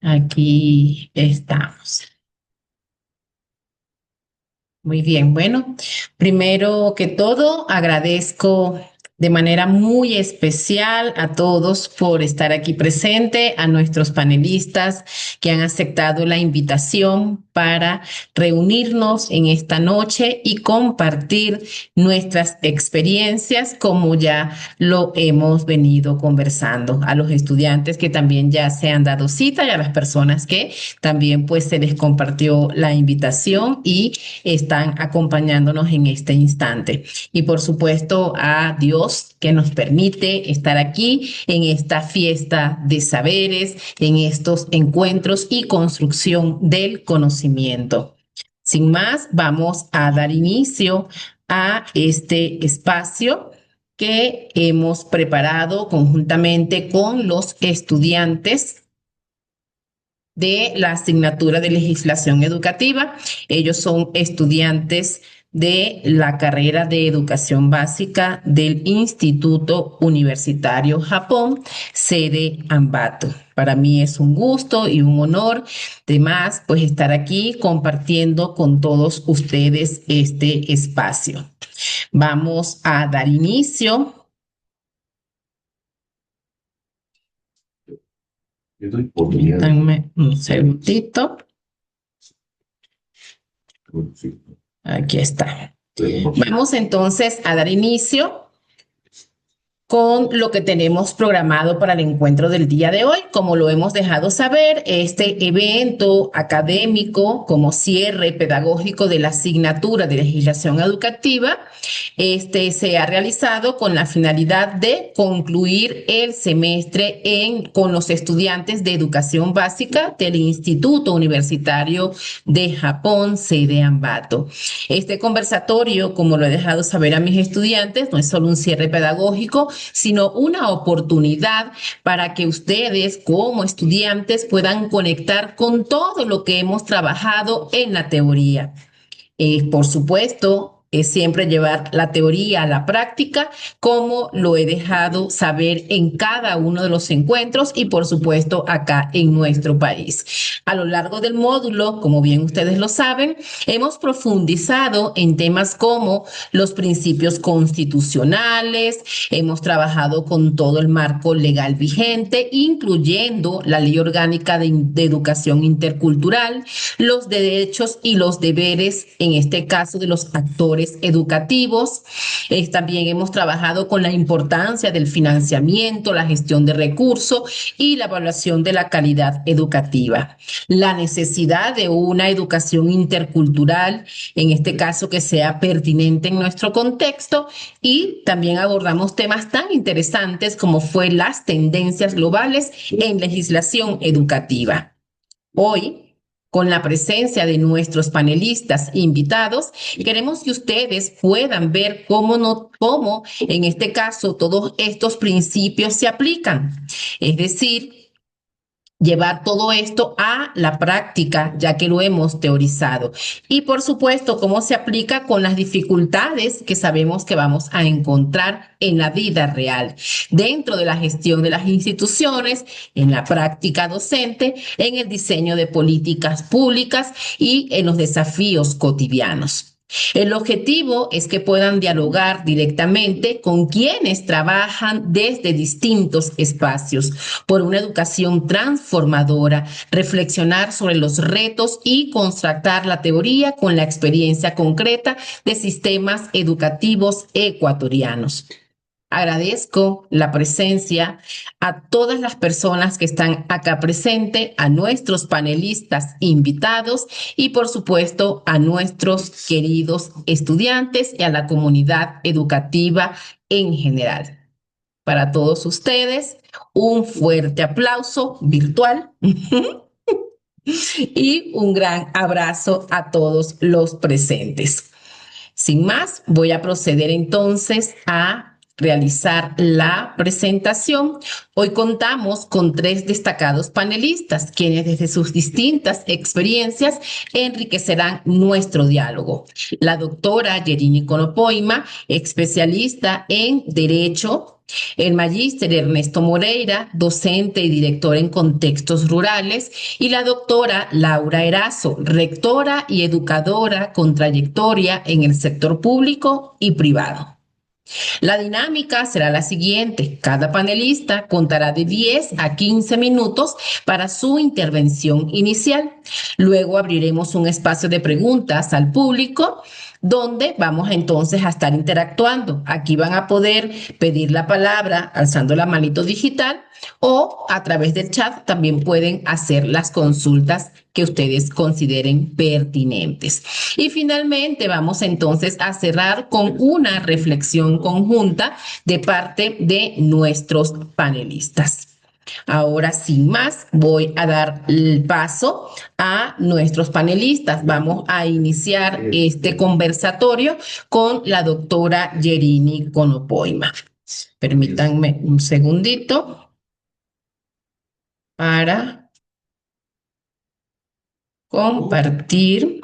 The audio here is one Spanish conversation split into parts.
Aquí estamos. Muy bien, bueno, primero que todo agradezco de manera muy especial a todos por estar aquí presente, a nuestros panelistas que han aceptado la invitación para reunirnos en esta noche y compartir nuestras experiencias como ya lo hemos venido conversando. A los estudiantes que también ya se han dado cita y a las personas que también pues se les compartió la invitación y están acompañándonos en este instante. Y por supuesto a Dios que nos permite estar aquí en esta fiesta de saberes, en estos encuentros y construcción del conocimiento. Sin más, vamos a dar inicio a este espacio que hemos preparado conjuntamente con los estudiantes de la asignatura de legislación educativa. Ellos son estudiantes de la carrera de educación básica del Instituto Universitario Japón, sede Ambato. Para mí es un gusto y un honor, además, pues estar aquí compartiendo con todos ustedes este espacio. Vamos a dar inicio. Dame un segundito. Aquí está. Vamos entonces a dar inicio con lo que tenemos programado para el encuentro del día de hoy. Como lo hemos dejado saber, este evento académico como cierre pedagógico de la asignatura de legislación educativa, se ha realizado con la finalidad de concluir el semestre con los estudiantes de educación básica del Instituto Universitario de Japón, sede Ambato. Este conversatorio, como lo he dejado saber a mis estudiantes, no es solo un cierre pedagógico, sino una oportunidad para que ustedes como estudiantes puedan conectar con todo lo que hemos trabajado en la teoría. Por supuesto, es siempre llevar la teoría a la práctica, como lo he dejado saber en cada uno de los encuentros y, por supuesto, acá en nuestro país. A lo largo del módulo, como bien ustedes lo saben, hemos profundizado en temas como los principios constitucionales, hemos trabajado con todo el marco legal vigente, incluyendo la Ley Orgánica de Educación Intercultural, los derechos y los deberes, en este caso de los actores educativos. También hemos trabajado con la importancia del financiamiento, la gestión de recursos y la evaluación de la calidad educativa. La necesidad de una educación intercultural, en este caso que sea pertinente en nuestro contexto, y también abordamos temas tan interesantes como fue las tendencias globales en legislación educativa. Hoy, con la presencia de nuestros panelistas invitados, queremos que ustedes puedan ver cómo en este caso todos estos principios se aplican. Es decir, llevar todo esto a la práctica, ya que lo hemos teorizado. Y por supuesto, cómo se aplica con las dificultades que sabemos que vamos a encontrar en la vida real, dentro de la gestión de las instituciones, en la práctica docente, en el diseño de políticas públicas y en los desafíos cotidianos. El objetivo es que puedan dialogar directamente con quienes trabajan desde distintos espacios por una educación transformadora, reflexionar sobre los retos y contrastar la teoría con la experiencia concreta de sistemas educativos ecuatorianos. Agradezco la presencia a todas las personas que están acá presentes, a nuestros panelistas invitados y por supuesto a nuestros queridos estudiantes y a la comunidad educativa en general. Para todos ustedes, un fuerte aplauso virtual y un gran abrazo a todos los presentes. Sin más, voy a proceder entonces a realizar la presentación. Hoy contamos con 3 destacados panelistas, quienes desde sus distintas experiencias enriquecerán nuestro diálogo. La doctora Yerini Conopoima, especialista en Derecho; el magíster Ernesto Moreira, docente y director en contextos rurales; y la doctora Laura Erazo, rectora y educadora con trayectoria en el sector público y privado. La dinámica será la siguiente. Cada panelista contará de 10 a 15 minutos para su intervención inicial. Luego abriremos un espacio de preguntas al público donde vamos entonces a estar interactuando. Aquí van a poder pedir la palabra alzando la manito digital o a través del chat también pueden hacer las consultas que ustedes consideren pertinentes. Y finalmente vamos entonces a cerrar con una reflexión conjunta de parte de nuestros panelistas. Ahora, sin más, voy a dar el paso a nuestros panelistas. Vamos a iniciar este conversatorio con la doctora Yerini Conopoima. Permítanme un segundito para compartir.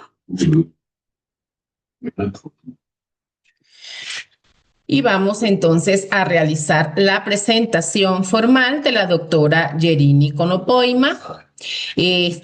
Y vamos entonces a realizar la presentación formal de la doctora Yerini Conopoima.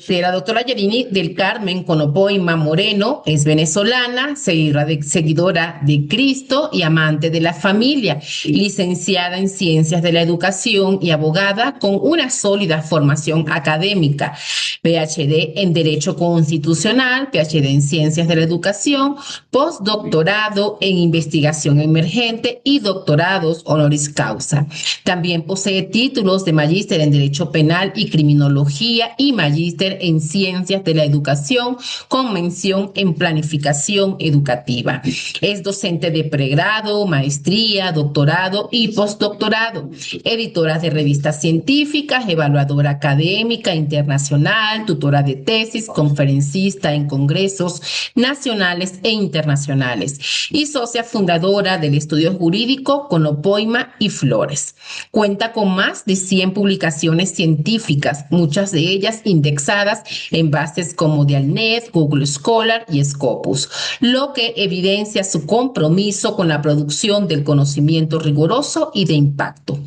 La doctora Yerini del Carmen Conopoima Moreno es venezolana, seguidora de Cristo y amante de la familia, licenciada en Ciencias de la Educación y abogada con una sólida formación académica, PhD en Derecho Constitucional, PhD en Ciencias de la Educación, postdoctorado en Investigación Emergente y doctorados honoris causa. También posee títulos de magíster en Derecho Penal y Criminología y magíster en Ciencias de la Educación con mención en Planificación Educativa. Es docente de pregrado, maestría, doctorado y postdoctorado, editora de revistas científicas, evaluadora académica internacional, tutora de tesis, conferencista en congresos nacionales e internacionales y socia fundadora del estudio jurídico Conopoima y Flores. Cuenta con más de 100 publicaciones científicas, muchas de ellas indexadas en bases como Dialnet, Google Scholar y Scopus, lo que evidencia su compromiso con la producción del conocimiento riguroso y de impacto.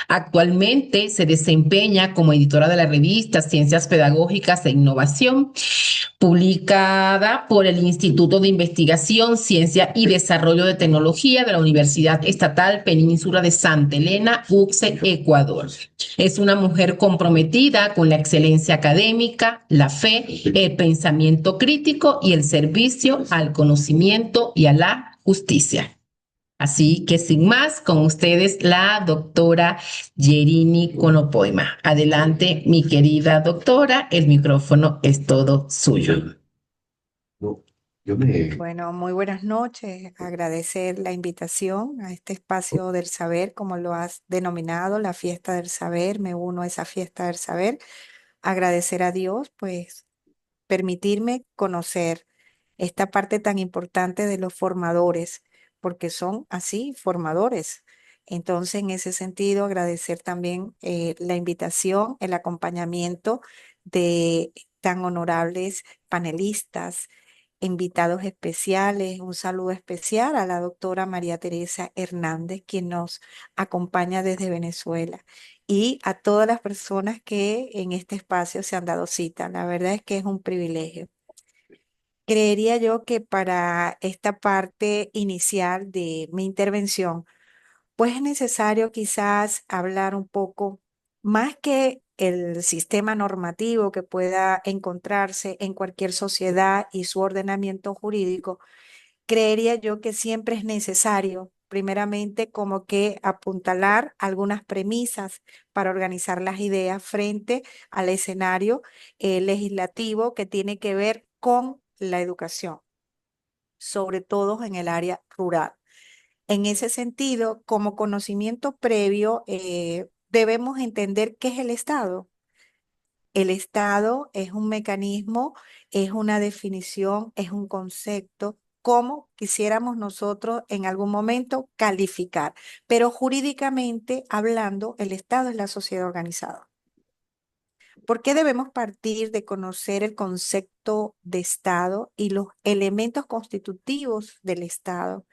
Actualmente se desempeña como editora de la revista Ciencias Pedagógicas e Innovación, publicada por el Instituto de Investigación, Ciencia y Desarrollo de Tecnología de la Universidad Estatal Península de Santa Elena, UCSE, Ecuador. Es una mujer comprometida con la excelencia académica, la fe, el pensamiento crítico y el servicio al conocimiento y a la justicia. Así que sin más, con ustedes la doctora Yerini Conopoima. Adelante, mi querida doctora, el micrófono es todo suyo. Bueno, muy buenas noches. Agradecer la invitación a este espacio del saber, como lo has denominado, la fiesta del saber. Me uno a esa fiesta del saber. Agradecer a Dios, pues, permitirme conocer esta parte tan importante de los formadores, porque son así, formadores. Entonces, en ese sentido, agradecer también la invitación, el acompañamiento de tan honorables panelistas, invitados especiales. Un saludo especial a la doctora María Teresa Hernández, quien nos acompaña desde Venezuela, y a todas las personas que en este espacio se han dado cita. La verdad es que es un privilegio. Creería yo que para esta parte inicial de mi intervención, pues es necesario quizás hablar un poco más que el sistema normativo que pueda encontrarse en cualquier sociedad y su ordenamiento jurídico. Creería yo que siempre es necesario, primeramente, como que apuntalar algunas premisas para organizar las ideas frente al escenario legislativo que tiene que ver con la educación, sobre todo en el área rural. En ese sentido, como conocimiento previo, debemos entender qué es el Estado. El Estado es un mecanismo, es una definición, es un concepto cómo quisiéramos nosotros en algún momento calificar. Pero jurídicamente hablando, el Estado es la sociedad organizada. ¿Por qué debemos partir de conocer el concepto de Estado y los elementos constitutivos del Estado?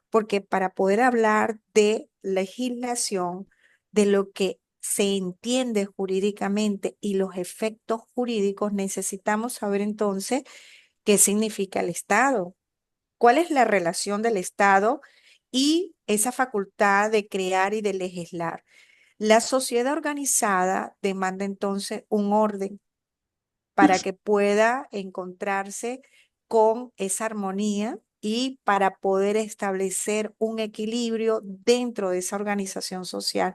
Porque para poder hablar de legislación, de lo que se entiende jurídicamente y los efectos jurídicos, necesitamos saber entonces qué significa el Estado, cuál es la relación del Estado y esa facultad de crear y de legislar. La sociedad organizada demanda entonces un orden para que pueda encontrarse con esa armonía y para poder establecer un equilibrio dentro de esa organización social.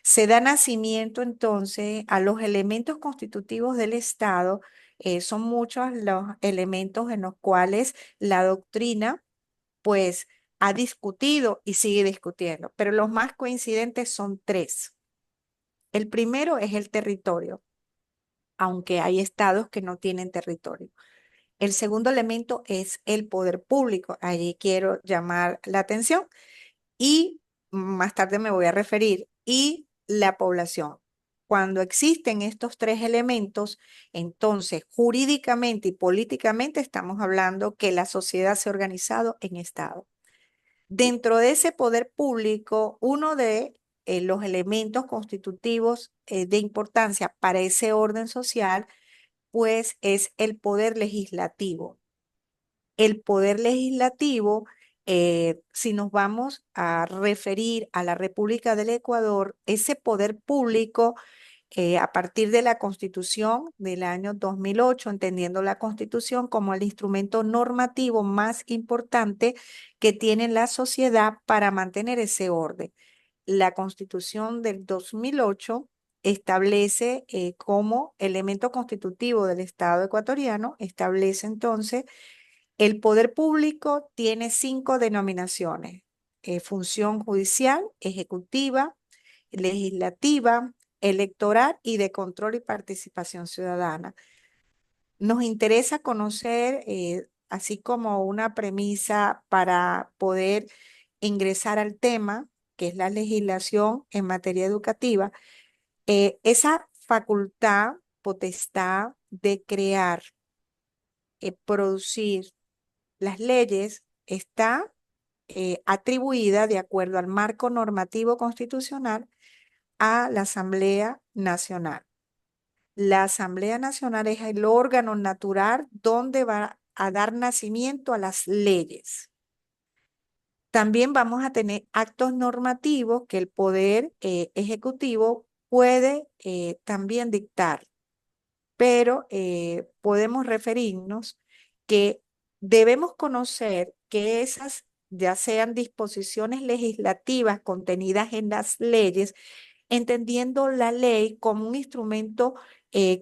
Se da nacimiento entonces a los elementos constitutivos del Estado. Son muchos los elementos en los cuales la doctrina pues ha discutido y sigue discutiendo, pero los más coincidentes son tres. El primero es el territorio, aunque hay estados que no tienen territorio. El segundo elemento es el poder público. Allí quiero llamar la atención y más tarde me voy a referir. Y la población. Cuando existen estos tres elementos, entonces jurídicamente y políticamente estamos hablando que la sociedad se ha organizado en estado. Dentro de ese poder público, uno de los elementos constitutivos de importancia para ese orden social, pues es el poder legislativo. El poder legislativo, si nos vamos a referir a la República del Ecuador, ese poder público a partir de la Constitución del año 2008, entendiendo la Constitución como el instrumento normativo más importante que tiene la sociedad para mantener ese orden. La Constitución del 2008 establece como elemento constitutivo del Estado ecuatoriano, establece entonces el poder público tiene cinco denominaciones: función judicial, ejecutiva, legislativa, electoral y de control y participación ciudadana. Nos interesa conocer, así como una premisa para poder ingresar al tema, que es la legislación en materia educativa, esa facultad, potestad de crear, producir las leyes está atribuida de acuerdo al marco normativo constitucional a la Asamblea Nacional. La Asamblea Nacional es el órgano natural donde va a dar nacimiento a las leyes. También vamos a tener actos normativos que el Poder Ejecutivo puede también dictar, pero podemos referirnos que debemos conocer que esas, ya sean disposiciones legislativas contenidas en las leyes, entendiendo la ley como un instrumento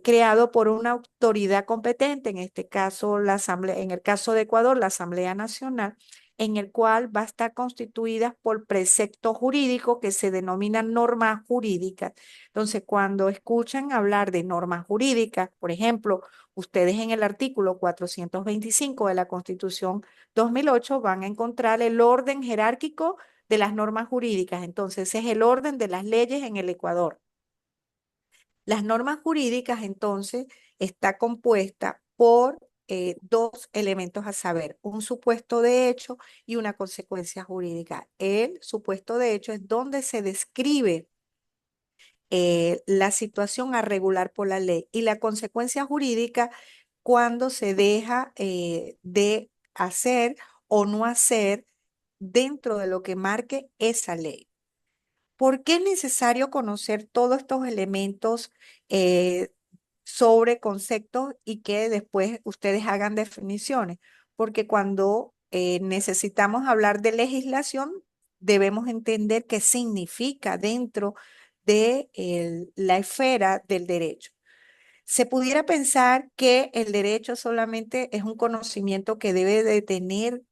creado por una autoridad competente, en este caso la Asamblea, en el caso de Ecuador, la Asamblea Nacional, en el cual va a estar constituida por preceptos jurídicos que se denominan normas jurídicas. Entonces, cuando escuchan hablar de normas jurídicas, por ejemplo, ustedes en el artículo 425 de la Constitución 2008 van a encontrar el orden jerárquico de las normas jurídicas. Entonces, ese es el orden de las leyes en el Ecuador. Las normas jurídicas, entonces, está compuesta por dos elementos a saber: un supuesto de hecho y una consecuencia jurídica. El supuesto de hecho es donde se describe la situación a regular por la ley, y la consecuencia jurídica cuando se deja de hacer o no hacer dentro de lo que marque esa ley. ¿Por qué es necesario conocer todos estos elementos eh, sobre conceptos y que después ustedes hagan definiciones? Porque cuando necesitamos hablar de legislación, debemos entender qué significa dentro de la esfera del derecho. Se pudiera pensar que el derecho solamente es un conocimiento que debe de tener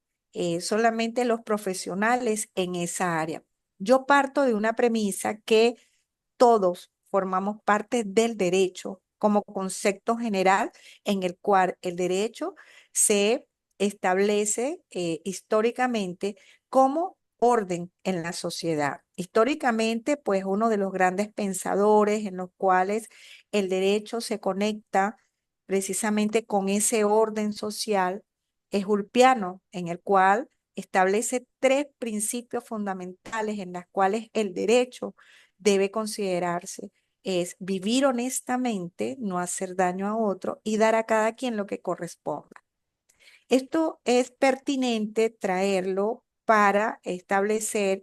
solamente los profesionales en esa área. Yo parto de una premisa que todos formamos parte del derecho como concepto general en el cual el derecho se establece históricamente como orden en la sociedad. Históricamente, pues uno de los grandes pensadores en los cuales el derecho se conecta precisamente con ese orden social es Ulpiano, en el cual establece tres principios fundamentales en los cuales el derecho debe considerarse. Es vivir honestamente, no hacer daño a otro y dar a cada quien lo que corresponda. Esto es pertinente traerlo para establecer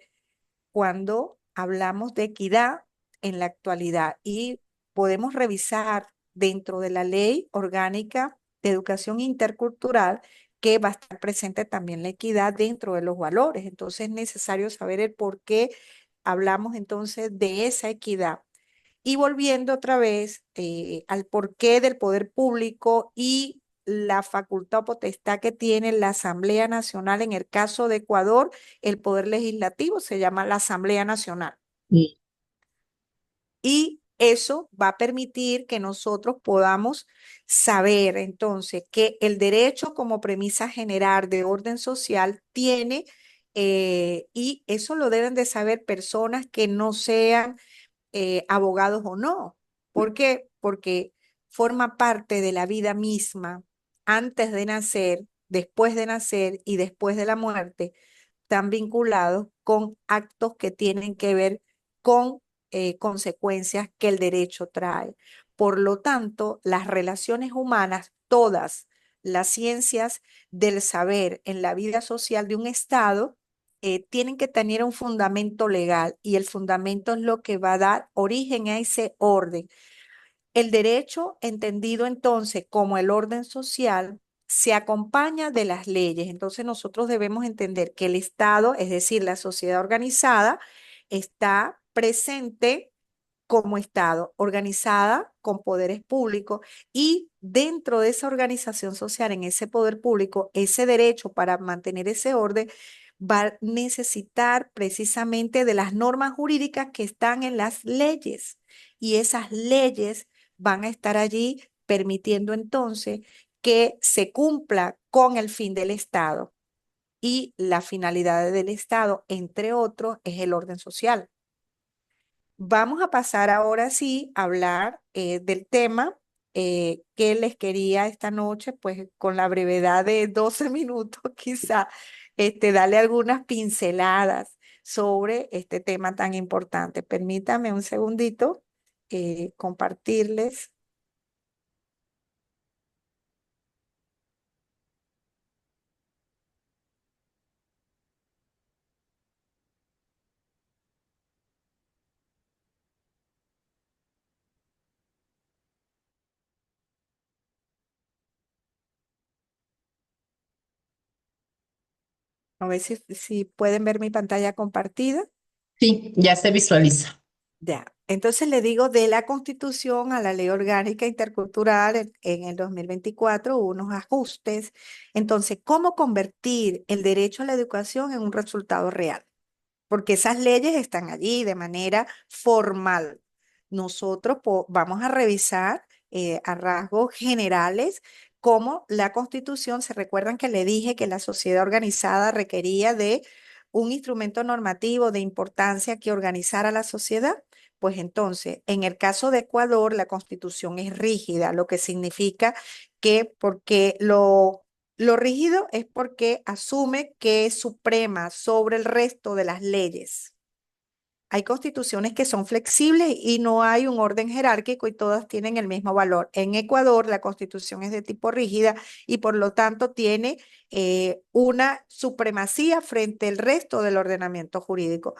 cuando hablamos de equidad en la actualidad y podemos revisar dentro de la Ley Orgánica de Educación Intercultural que va a estar presente también la equidad dentro de los valores. Entonces es necesario saber el por qué hablamos entonces de esa equidad. Y volviendo otra vez al porqué del poder público y la facultad o potestad que tiene la Asamblea Nacional, en el caso de Ecuador, el poder legislativo se llama la Asamblea Nacional. Sí. Y eso va a permitir que nosotros podamos saber entonces que el derecho como premisa general de orden social tiene, y eso lo deben de saber personas que no sean abogados o no. ¿Por qué? Porque forma parte de la vida misma antes de nacer, después de nacer y después de la muerte, están vinculados con actos que tienen que ver con consecuencias que el derecho trae. Por lo tanto, las relaciones humanas, todas las ciencias del saber en la vida social de un Estado, tienen que tener un fundamento legal y el fundamento es lo que va a dar origen a ese orden. El derecho, entendido entonces como el orden social, se acompaña de las leyes. Entonces nosotros debemos entender que el Estado, es decir, la sociedad organizada, está presente como Estado, organizada con poderes públicos y dentro de esa organización social, en ese poder público, ese derecho para mantener ese orden va a necesitar precisamente de las normas jurídicas que están en las leyes y esas leyes van a estar allí permitiendo entonces que se cumpla con el fin del Estado y la finalidad del Estado, entre otros, es el orden social. Vamos a pasar ahora sí a hablar del tema que les quería esta noche, pues con la brevedad de 12 minutos, quizá, darle algunas pinceladas sobre este tema tan importante. Permítame un segundito compartirles. A ver si pueden ver mi pantalla compartida. Sí, ya se visualiza. Ya. Entonces le digo de la Constitución a la Ley Orgánica Intercultural en el 2024 hubo unos ajustes. Entonces, ¿cómo convertir el derecho a la educación en un resultado real? Porque esas leyes están allí de manera formal. Nosotros vamos a revisar a rasgos generales cómo la Constitución, se recuerdan que le dije que la sociedad organizada requería de un instrumento normativo de importancia que organizara la sociedad. Pues entonces, en el caso de Ecuador, la Constitución es rígida, lo que significa que porque lo rígido es porque asume que es suprema sobre el resto de las leyes. Hay constituciones que son flexibles y no hay un orden jerárquico y todas tienen el mismo valor. En Ecuador, la constitución es de tipo rígida y por lo tanto tiene una supremacía frente al resto del ordenamiento jurídico.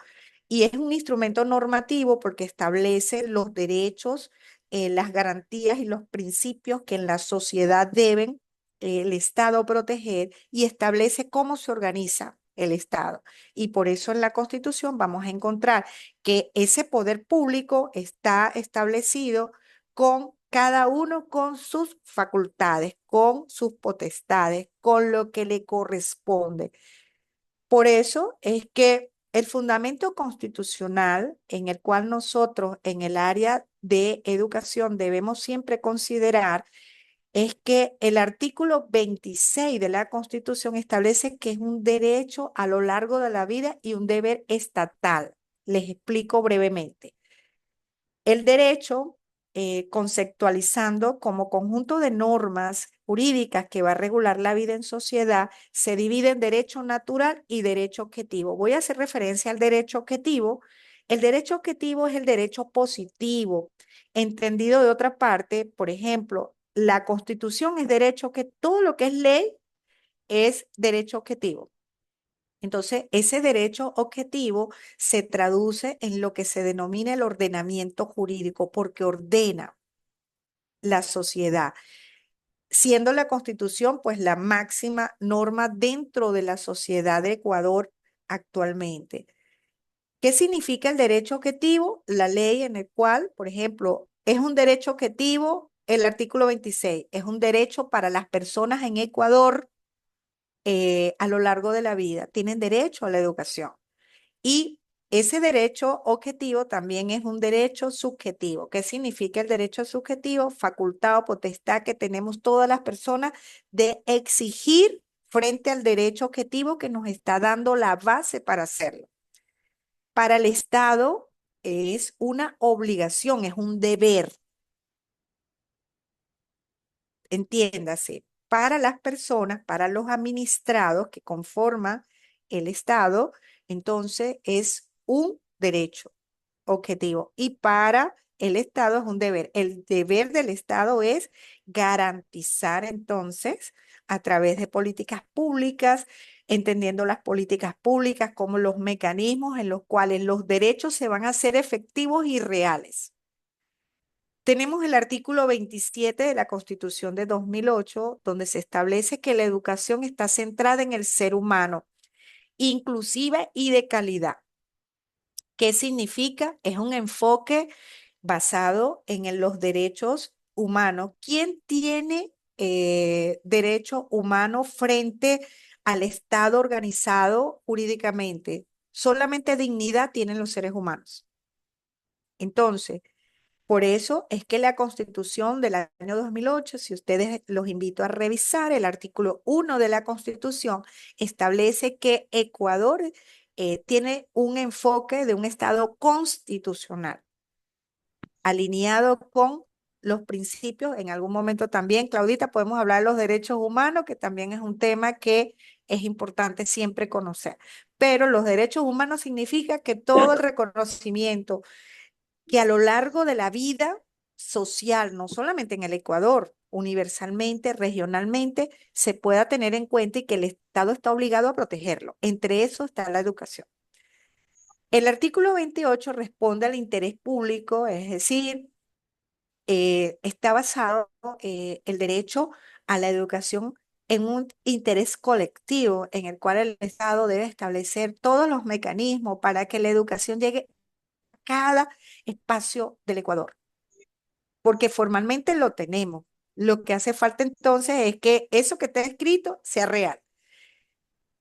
Y es un instrumento normativo porque establece los derechos, las garantías y los principios que en la sociedad deben el Estado proteger y establece cómo se organiza el Estado. Y por eso en la Constitución vamos a encontrar que ese poder público está establecido con cada uno con sus facultades, con sus potestades, con lo que le corresponde. Por eso es que el fundamento constitucional en el cual nosotros en el área de educación debemos siempre considerar es que el artículo 26 de la Constitución establece que es un derecho a lo largo de la vida y un deber estatal. Les explico brevemente. El derecho, conceptualizando como conjunto de normas jurídicas que va a regular la vida en sociedad, se divide en derecho natural y derecho objetivo. Voy a hacer referencia al derecho objetivo. El derecho objetivo es el derecho positivo, entendido de otra parte, por ejemplo, la Constitución es derecho que todo lo que es ley es derecho objetivo. Entonces, ese derecho objetivo se traduce en lo que se denomina el ordenamiento jurídico, porque ordena la sociedad, siendo la Constitución pues la máxima norma dentro de la sociedad de Ecuador actualmente. ¿Qué significa el derecho objetivo? La ley en el cual, por ejemplo, es un derecho objetivo, el artículo 26, es un derecho para las personas en Ecuador a lo largo de la vida, tienen derecho a la educación. Y ese derecho objetivo también es un derecho subjetivo. ¿Qué significa el derecho subjetivo? Facultad o potestad que tenemos todas las personas de exigir frente al derecho objetivo que nos está dando la base para hacerlo. Para el Estado es una obligación, es un deber. Entiéndase, para las personas, para los administrados que conforman el Estado, entonces es un derecho objetivo y para el Estado es un deber. El deber del Estado es garantizar entonces a través de políticas públicas, entendiendo las políticas públicas como los mecanismos en los cuales los derechos se van a hacer efectivos y reales. Tenemos el artículo 27 de la Constitución de 2008, donde se establece que la educación está centrada en el ser humano, inclusiva y de calidad. ¿Qué significa? Es un enfoque basado en los derechos humanos. ¿Quién tiene derecho humano frente al Estado organizado jurídicamente? Solamente dignidad tienen los seres humanos. Entonces, por eso es que la Constitución del año 2008, si ustedes los invito a revisar, el artículo 1 de la Constitución establece que Ecuador tiene un enfoque de un Estado constitucional, alineado con los principios. En algún momento también, Claudita, podemos hablar de los derechos humanos, que también es un tema que es importante siempre conocer. Pero los derechos humanos significa que todo el reconocimiento que a lo largo de la vida social, no solamente en el Ecuador, universalmente, regionalmente, se pueda tener en cuenta y que el Estado está obligado a protegerlo. Entre eso está la educación. El artículo 28 responde al interés público, es decir, está basado el derecho a la educación en un interés colectivo en el cual el Estado debe establecer todos los mecanismos para que la educación llegue a cada espacio del Ecuador, porque formalmente lo tenemos. Lo que hace falta entonces es que eso que está escrito sea real.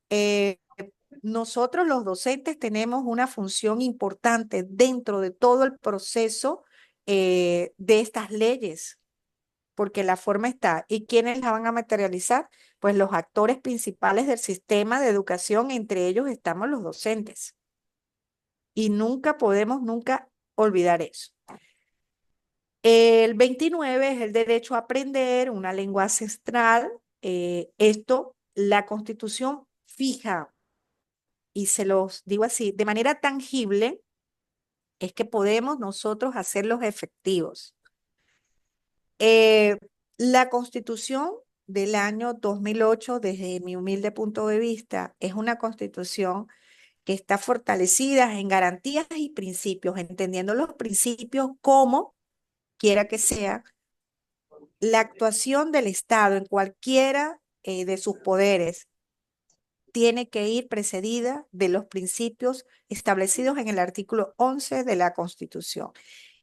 Eh, Nosotros los docentes tenemos una función importante dentro de todo el proceso de estas leyes, porque la forma está. ¿Y quiénes la van a materializar? Pues los actores principales del sistema de educación, entre ellos estamos los docentes. Y nunca podemos, nunca olvidar eso. El 29 es el derecho a aprender una lengua ancestral. Esto, la Constitución fija, y se los digo así, de manera tangible, es que podemos nosotros hacerlos efectivos. Eh, la Constitución del año 2008, desde mi humilde punto de vista, es una Constitución que está fortalecida en garantías y principios, entendiendo los principios como quiera que sea la actuación del Estado en cualquiera de sus poderes tiene que ir precedida de los principios establecidos en el artículo 11 de la Constitución.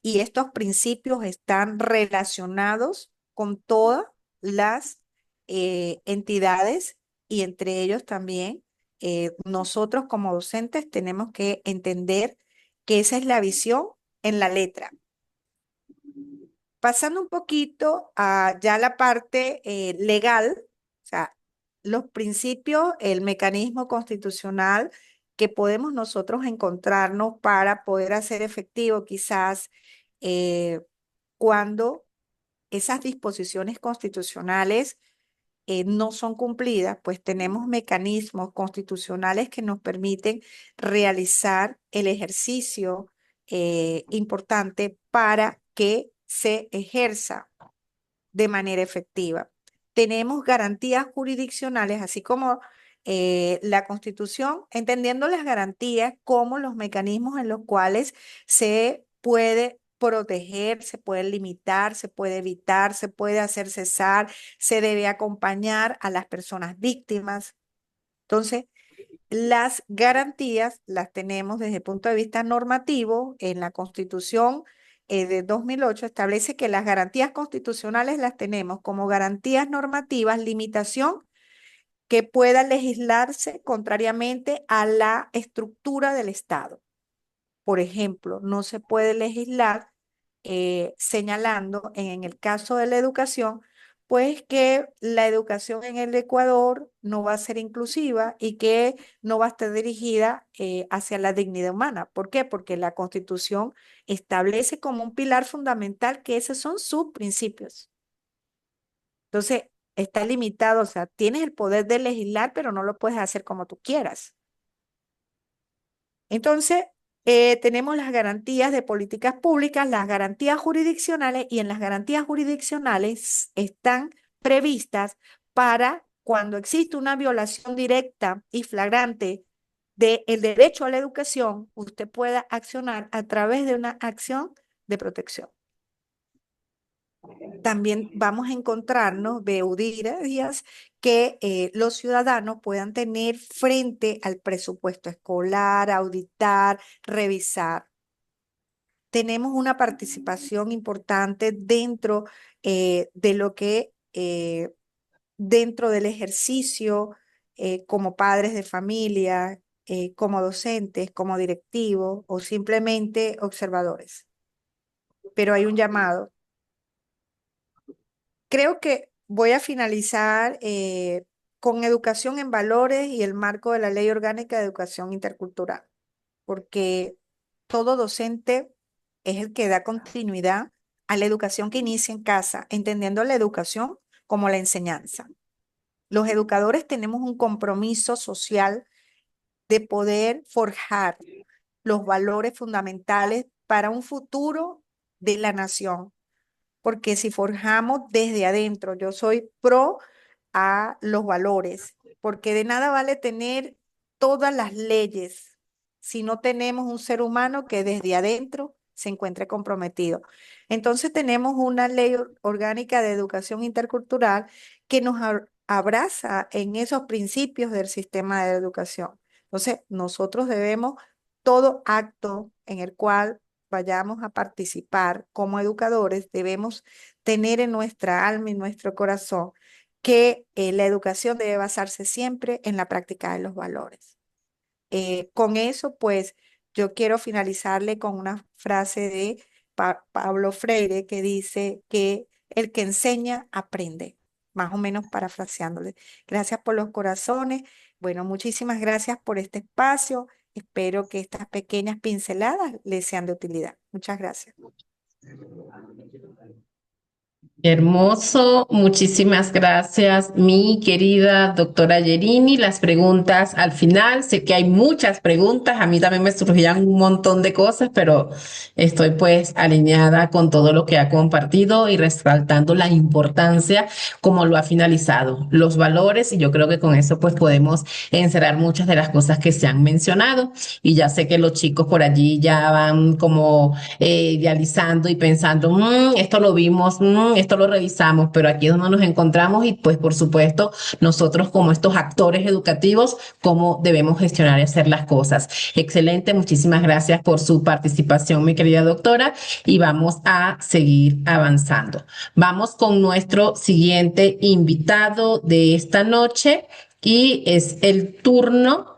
Y estos principios están relacionados con todas las entidades y entre ellos también nosotros como docentes tenemos que entender que esa es la visión en la letra. Pasando un poquito a ya la parte legal, o sea, los principios, el mecanismo constitucional que podemos nosotros encontrarnos para poder hacer efectivo quizás eh, cuando esas disposiciones constitucionales no son cumplidas, pues tenemos mecanismos constitucionales que nos permiten realizar el ejercicio importante para que se ejerza de manera efectiva. Tenemos garantías jurisdiccionales, así como la Constitución, entendiendo las garantías como los mecanismos en los cuales se puede proteger, se puede limitar, se puede evitar, se puede hacer cesar, se debe acompañar a las personas víctimas. Entonces, las garantías las tenemos desde el punto de vista normativo. En la Constitución de 2008 establece que las garantías constitucionales las tenemos como garantías normativas, limitación que pueda legislarse contrariamente a la estructura del Estado. Por ejemplo, no se puede legislar señalando en el caso de la educación, pues que la educación en el Ecuador no va a ser inclusiva y que no va a estar dirigida hacia la dignidad humana. ¿Por qué? Porque la Constitución establece como un pilar fundamental que esos son sus principios. Entonces, está limitado, o sea, tienes el poder de legislar, pero no lo puedes hacer como tú quieras. Entonces, tenemos las garantías de políticas públicas, las garantías jurisdiccionales, y en las garantías jurisdiccionales están previstas para cuando existe una violación directa y flagrante del derecho a la educación, usted pueda accionar a través de una acción de protección. También vamos a encontrarnos días que los ciudadanos puedan tener frente al presupuesto escolar, auditar, revisar. Tenemos una participación importante dentro de lo que, dentro del ejercicio, como padres de familia, como docentes, como directivos o simplemente observadores. Pero hay un llamado. Creo que voy a finalizar con educación en valores y el marco de la Ley Orgánica de Educación Intercultural, porque todo docente es el que da continuidad a la educación que inicia en casa, entendiendo la educación como la enseñanza. Los educadores tenemos un compromiso social de poder forjar los valores fundamentales para un futuro de la nación, porque si forjamos desde adentro, yo soy pro a los valores, porque de nada vale tener todas las leyes si no tenemos un ser humano que desde adentro se encuentre comprometido. Entonces tenemos una ley orgánica de educación intercultural que nos abraza en esos principios del sistema de educación. Entonces nosotros debemos todo acto en el cual vayamos a participar como educadores, debemos tener en nuestra alma y nuestro corazón que la educación debe basarse siempre en la práctica de los valores. Con eso, pues, yo quiero finalizarle con una frase de Pablo Freire que dice que el que enseña aprende, más o menos parafraseándole. Gracias por los corazones. Bueno, muchísimas gracias por este espacio. Espero que estas pequeñas pinceladas les sean de utilidad. Muchas gracias. Hermoso, muchísimas gracias, mi querida doctora Yerini. Las preguntas al final, sé que hay muchas preguntas, a mí también me surgían un montón de cosas, pero estoy pues alineada con todo lo que ha compartido y resaltando la importancia como lo ha finalizado, los valores, y yo creo que con eso pues podemos encerrar muchas de las cosas que se han mencionado, y ya sé que los chicos por allí ya van como idealizando y pensando, esto lo vimos, esto lo revisamos, pero aquí es donde nos encontramos y pues por supuesto nosotros como estos actores educativos, cómo debemos gestionar y hacer las cosas. Excelente, muchísimas gracias por su participación, mi querida doctora, y vamos a seguir avanzando. Vamos con nuestro siguiente invitado de esta noche y es el turno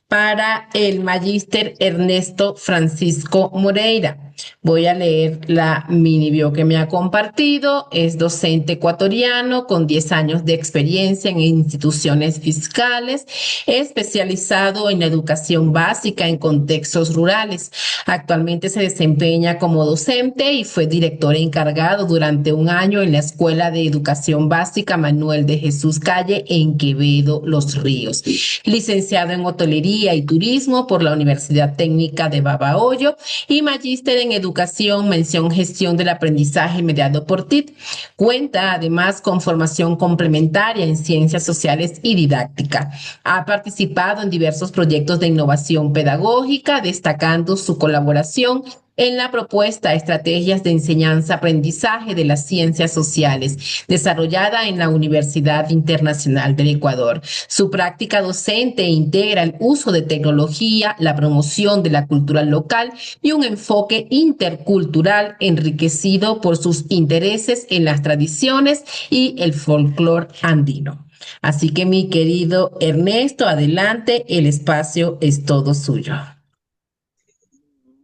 para el magíster Ernesto Francisco Moreira. Voy a leer la mini bio que me ha compartido. Es docente ecuatoriano con 10 años de experiencia en instituciones fiscales, especializado en la educación básica en contextos rurales. Actualmente se desempeña como docente y fue director encargado durante un año en la Escuela de Educación Básica Manuel de Jesús Calle en Quevedo, Los Ríos. Licenciado en Hotelería y Turismo por la Universidad Técnica de Babahoyo y magíster en Educación, mención Gestión del Aprendizaje mediado por TIT. Cuenta además con formación complementaria en Ciencias Sociales y Didáctica. Ha participado en diversos proyectos de innovación pedagógica, destacando su colaboración en la propuesta Estrategias de Enseñanza-Aprendizaje de las Ciencias Sociales, desarrollada en la Universidad Internacional del Ecuador. Su práctica docente integra el uso de tecnología, la promoción de la cultura local y un enfoque intercultural enriquecido por sus intereses en las tradiciones y el folclore andino. Así que mi querido Ernesto, adelante, el espacio es todo suyo.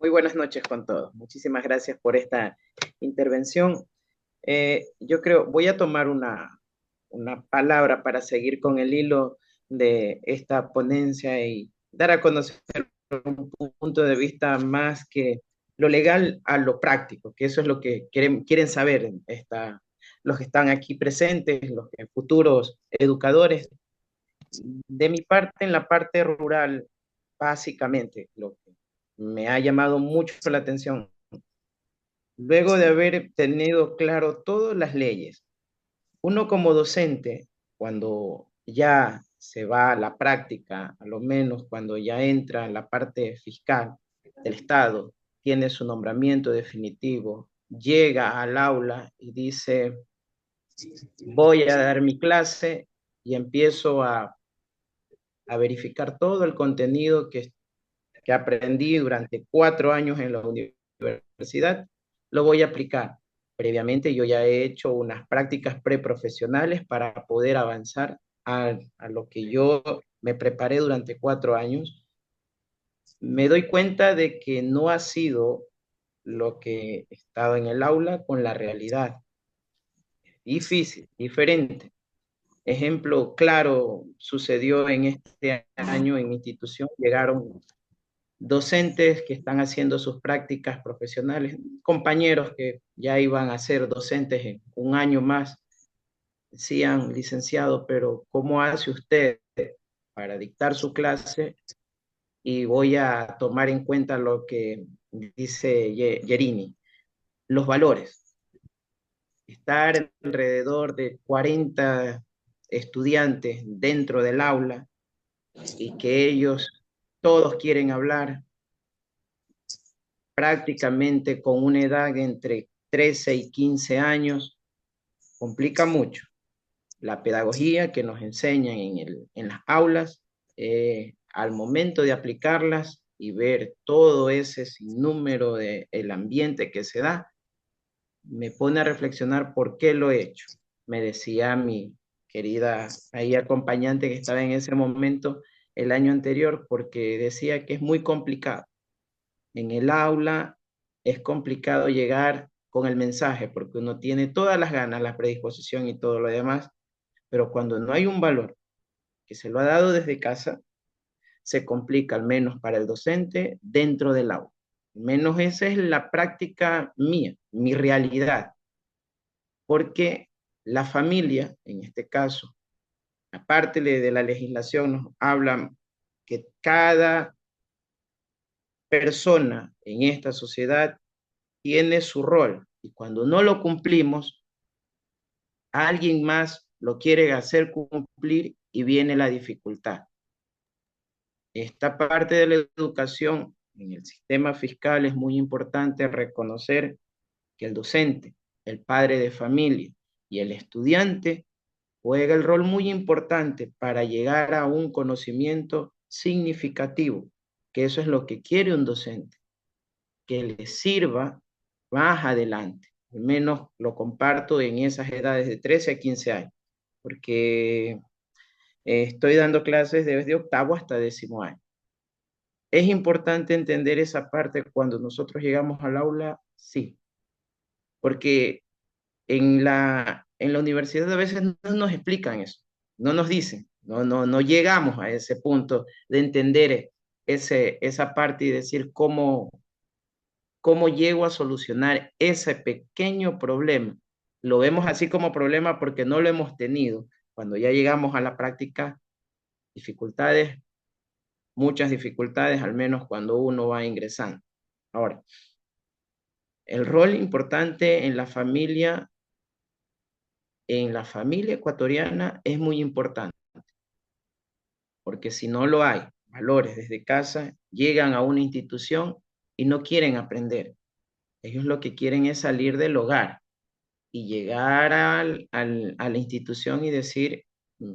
Muy buenas noches con todos. Muchísimas gracias por esta intervención. Yo creo, voy a tomar una palabra para seguir con el hilo de esta ponencia y dar a conocer un punto de vista más que lo legal a lo práctico, que eso es lo que quieren saber los que están aquí presentes, los futuros educadores. De mi parte, en la parte rural, básicamente, lo que me ha llamado mucho la atención, luego de haber tenido claro todas las leyes, uno como docente, cuando ya se va a la práctica, a lo menos cuando ya entra en la parte fiscal del Estado, tiene su nombramiento definitivo, llega al aula y dice, voy a dar mi clase y empiezo a verificar todo el contenido que aprendí durante 4 años en la universidad, lo voy a aplicar. Previamente yo ya he hecho unas prácticas preprofesionales para poder avanzar a lo que yo me preparé durante 4 años. Me doy cuenta de que no ha sido lo que he estado en el aula con la realidad. Difícil, diferente. Ejemplo claro sucedió en este año en mi institución. Llegaron docentes que están haciendo sus prácticas profesionales, compañeros que ya iban a ser docentes en un año más, decían, licenciado, pero ¿cómo hace usted para dictar su clase? Y voy a tomar en cuenta lo que dice Yerini, los valores. Estar alrededor de 40 estudiantes dentro del aula y que ellos todos quieren hablar, prácticamente con una edad entre 13 y 15 años, complica mucho. La pedagogía que nos enseñan en las aulas, al momento de aplicarlas y ver todo ese sinnúmero del ambiente que se da, me pone a reflexionar por qué lo he hecho. Me decía mi querida ahí acompañante que estaba en ese momento el año anterior, porque decía que es muy complicado. En el aula es complicado llegar con el mensaje porque uno tiene todas las ganas, la predisposición y todo lo demás, pero cuando no hay un valor que se lo ha dado desde casa, se complica, al menos para el docente, dentro del aula. Al menos esa es la práctica mía, mi realidad, porque la familia, en este caso, aparte de la legislación, nos habla que cada persona en esta sociedad tiene su rol y cuando no lo cumplimos, alguien más lo quiere hacer cumplir y viene la dificultad. Esta parte de la educación en el sistema fiscal es muy importante reconocer que el docente, el padre de familia y el estudiante juega el rol muy importante para llegar a un conocimiento significativo, que eso es lo que quiere un docente, que le sirva más adelante. Al menos lo comparto en esas edades de 13 a 15 años, porque estoy dando clases desde octavo hasta 10º año. ¿Es importante entender esa parte cuando nosotros llegamos al aula? Sí, porque en la universidad a veces no nos explican eso, no nos dicen, no llegamos a ese punto de entender esa parte y decir cómo llego a solucionar ese pequeño problema. Lo vemos así como problema porque no lo hemos tenido. Cuando ya llegamos a la práctica, dificultades, muchas dificultades, al menos cuando uno va ingresando. Ahora, el rol importante en la familia ecuatoriana es muy importante, porque si no lo hay, valores desde casa, llegan a una institución y no quieren aprender. Ellos lo que quieren es salir del hogar y llegar a la institución y decir, mm,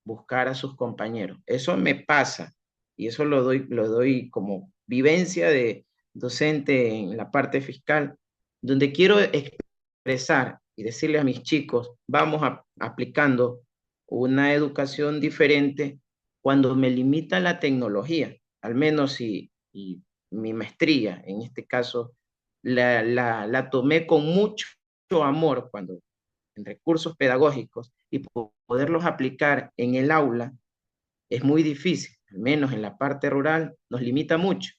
buscar a sus compañeros. Eso me pasa y eso lo doy como vivencia de docente en la parte fiscal, donde quiero expresar y decirle a mis chicos, vamos aplicando una educación diferente cuando me limita la tecnología, al menos y mi maestría, en este caso, la tomé con mucho amor cuando en recursos pedagógicos y poderlos aplicar en el aula es muy difícil, al menos en la parte rural nos limita mucho.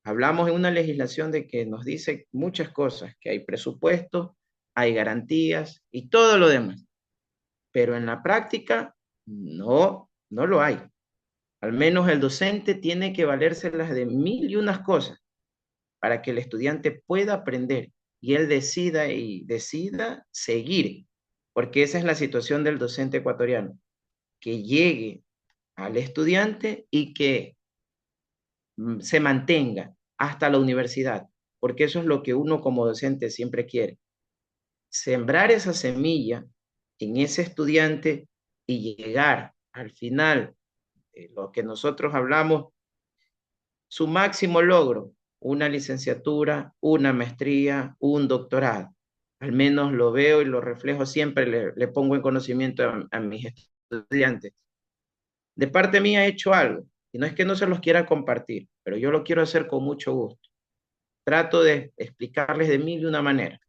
Hablamos en una legislación de que nos dice muchas cosas, que hay presupuesto, hay garantías y todo lo demás, pero en la práctica no lo hay. Al menos el docente tiene que valérselas de mil y unas cosas para que el estudiante pueda aprender y él decida seguir, porque esa es la situación del docente ecuatoriano, que llegue al estudiante y que se mantenga hasta la universidad, porque eso es lo que uno como docente siempre quiere, sembrar esa semilla en ese estudiante y llegar al final, lo que nosotros hablamos, su máximo logro, una licenciatura, una maestría, un doctorado. Al menos lo veo y lo reflejo siempre, le pongo en conocimiento a mis estudiantes. De parte mía he hecho algo, y no es que no se los quiera compartir, pero yo lo quiero hacer con mucho gusto. Trato de explicarles de mil y una manera.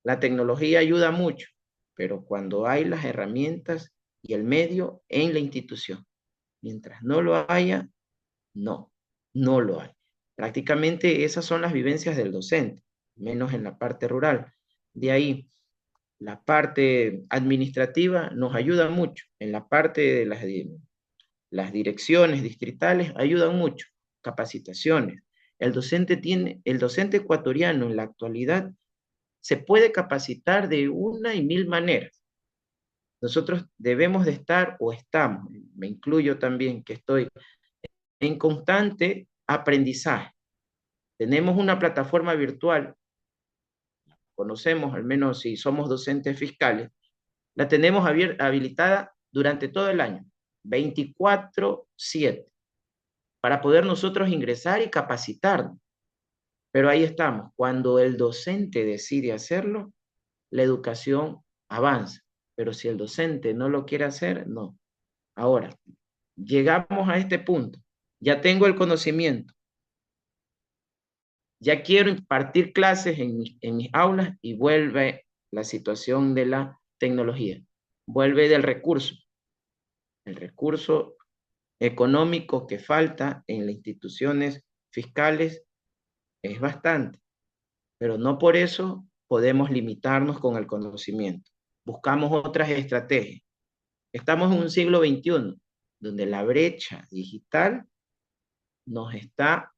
La tecnología ayuda mucho, pero cuando hay las herramientas y el medio en la institución. Mientras no lo haya, no lo hay. Prácticamente esas son las vivencias del docente, menos en la parte rural. De ahí, la parte administrativa nos ayuda mucho. En la parte de las direcciones distritales ayudan mucho. Capacitaciones. El docente ecuatoriano en la actualidad se puede capacitar de una y mil maneras. Nosotros debemos de estar o estamos, me incluyo también que estoy en constante aprendizaje. Tenemos una plataforma virtual, conocemos, al menos si somos docentes fiscales, la tenemos habilitada durante todo el año, 24/7, para poder nosotros ingresar y capacitarnos. Pero ahí estamos, cuando el docente decide hacerlo, la educación avanza. Pero si el docente no lo quiere hacer, no. Ahora, llegamos a este punto, ya tengo el conocimiento, ya quiero impartir clases en mis aulas y vuelve la situación de la tecnología, vuelve del recurso, el recurso económico que falta en las instituciones fiscales es bastante, pero no por eso podemos limitarnos con el conocimiento. Buscamos otras estrategias. Estamos en un siglo XXI, donde la brecha digital nos está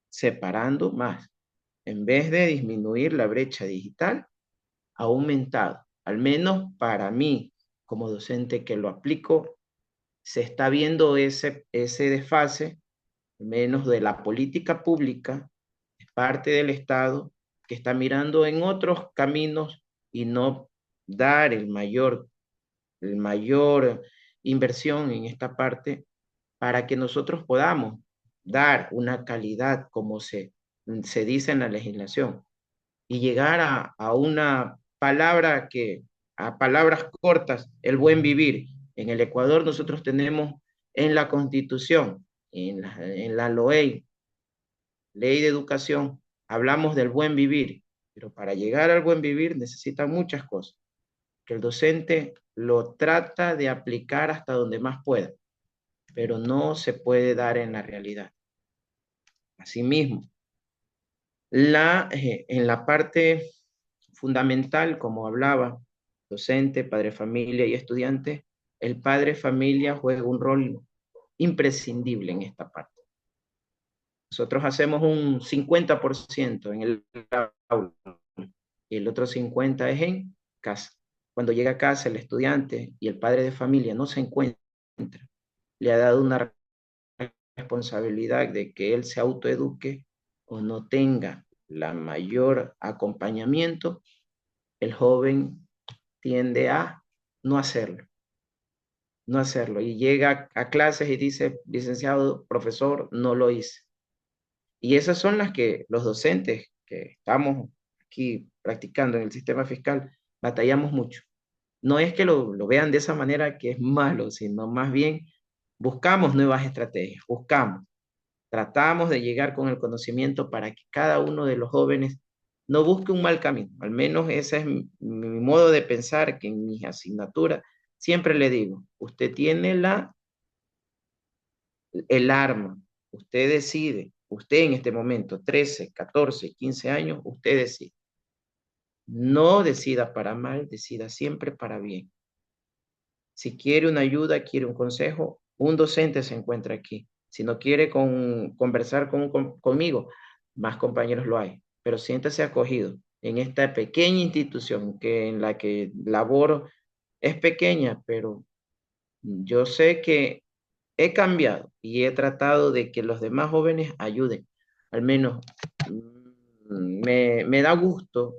separando más. En vez de disminuir la brecha digital, ha aumentado. Al menos para mí, como docente que lo aplico, se está viendo ese desfase, menos de la política pública, de parte del Estado, que está mirando en otros caminos y no dar el mayor inversión en esta parte para que nosotros podamos dar una calidad como se dice en la legislación y llegar a una palabra a palabras cortas, el buen vivir. En el Ecuador nosotros tenemos en la Constitución, en la LOEI, ley de educación, hablamos del buen vivir, pero para llegar al buen vivir necesitan muchas cosas, que el docente lo trata de aplicar hasta donde más pueda, pero no se puede dar en la realidad. Asimismo, en la parte fundamental, como hablaba, docente, padre familia y estudiante, el padre familia juega un rol imprescindible en esta parte. Nosotros hacemos un 50% en el aula y el otro 50% es en casa. Cuando llega a casa el estudiante y el padre de familia no se encuentra, le ha dado una responsabilidad de que él se autoeduque o no tenga la mayor acompañamiento, el joven tiende a no hacerlo, no hacerlo. Y llega a clases y dice, licenciado, profesor, no lo hice. Y esas son las que los docentes que estamos aquí practicando en el sistema fiscal batallamos mucho. No es que lo vean de esa manera que es malo, sino más bien buscamos nuevas estrategias, tratamos de llegar con el conocimiento para que cada uno de los jóvenes no busque un mal camino. Al menos ese es mi modo de pensar, que en mis asignaturas siempre le digo, usted tiene el arma, usted decide, usted en este momento, 13, 14, 15 años, usted decide. No decida para mal, decida siempre para bien. Si quiere una ayuda, quiere un consejo, un docente se encuentra aquí. Si no quiere conversar conmigo, más compañeros lo hay. Pero siéntase acogido en esta pequeña institución en la que laboro. Es pequeña, pero yo sé que he cambiado y he tratado de que los demás jóvenes ayuden. Al menos me da gusto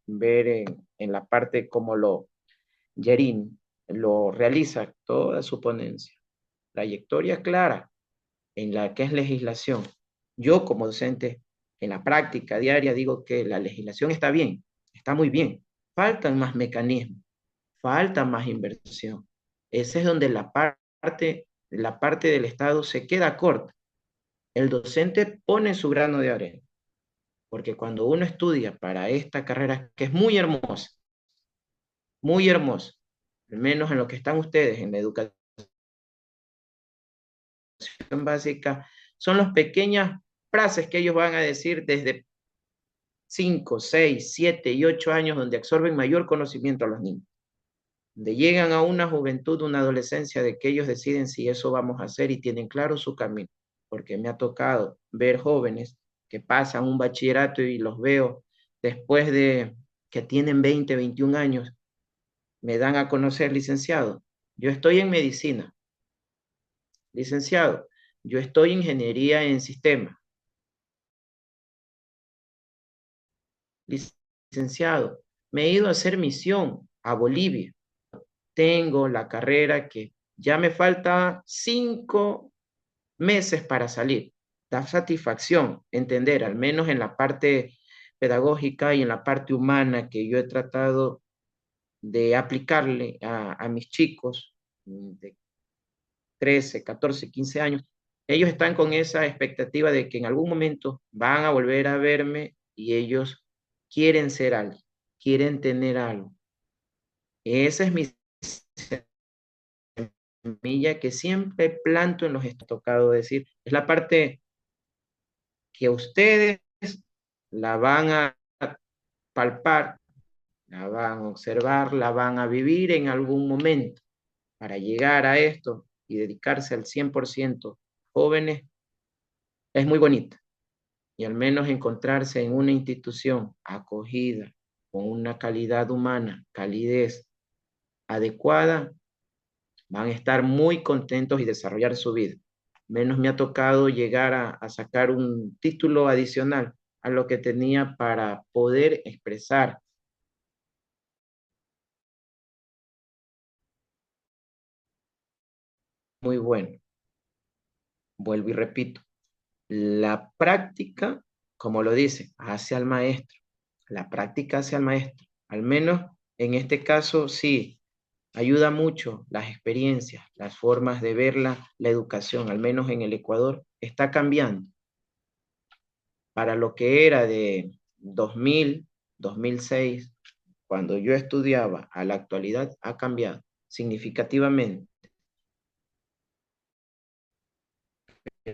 ver en la parte como Yerin lo realiza toda su ponencia. Trayectoria clara en la que es legislación. Yo como docente en la práctica diaria digo que la legislación está bien, está muy bien. Faltan más mecanismos, falta más inversión. Esa es donde la parte del Estado se queda corta. El docente pone su grano de arena, porque cuando uno estudia para esta carrera, que es muy hermosa, al menos en lo que están ustedes, en la educación básica, son las pequeñas frases que ellos van a decir desde 5, 6, 7 y 8 años, donde absorben mayor conocimiento a los niños, donde llegan a una juventud, una adolescencia, de que ellos deciden si eso vamos a hacer y tienen claro su camino, porque me ha tocado ver jóvenes que pasan un bachillerato y los veo después de que tienen 20, 21 años, me dan a conocer, licenciado, yo estoy en medicina, licenciado, yo estoy en ingeniería en sistemas, licenciado, me he ido a hacer misión a Bolivia, tengo la carrera que ya me falta 5 meses para salir. Da satisfacción entender, al menos en la parte pedagógica y en la parte humana, que yo he tratado de aplicarle a mis chicos de 13, 14, 15 años. Ellos están con esa expectativa de que en algún momento van a volver a verme y ellos quieren ser alguien, quieren tener algo. Esa es mi semilla que siempre planto en los he tocado decir. Es la parte que ustedes la van a palpar, la van a observar, la van a vivir en algún momento. Para llegar a esto y dedicarse al 100% jóvenes es muy bonita. Y al menos encontrarse en una institución acogida, con una calidad humana, calidez adecuada, van a estar muy contentos y desarrollar su vida. Menos me ha tocado llegar a sacar un título adicional a lo que tenía para poder expresar. Muy bueno. Vuelvo y repito, la práctica, como lo dice, hace al maestro. La práctica hace al maestro. Al menos en este caso, sí, ayuda mucho las experiencias, las formas de ver la educación, al menos en el Ecuador, está cambiando. para lo que era de 2000, 2006, cuando yo estudiaba, a la actualidad ha cambiado significativamente.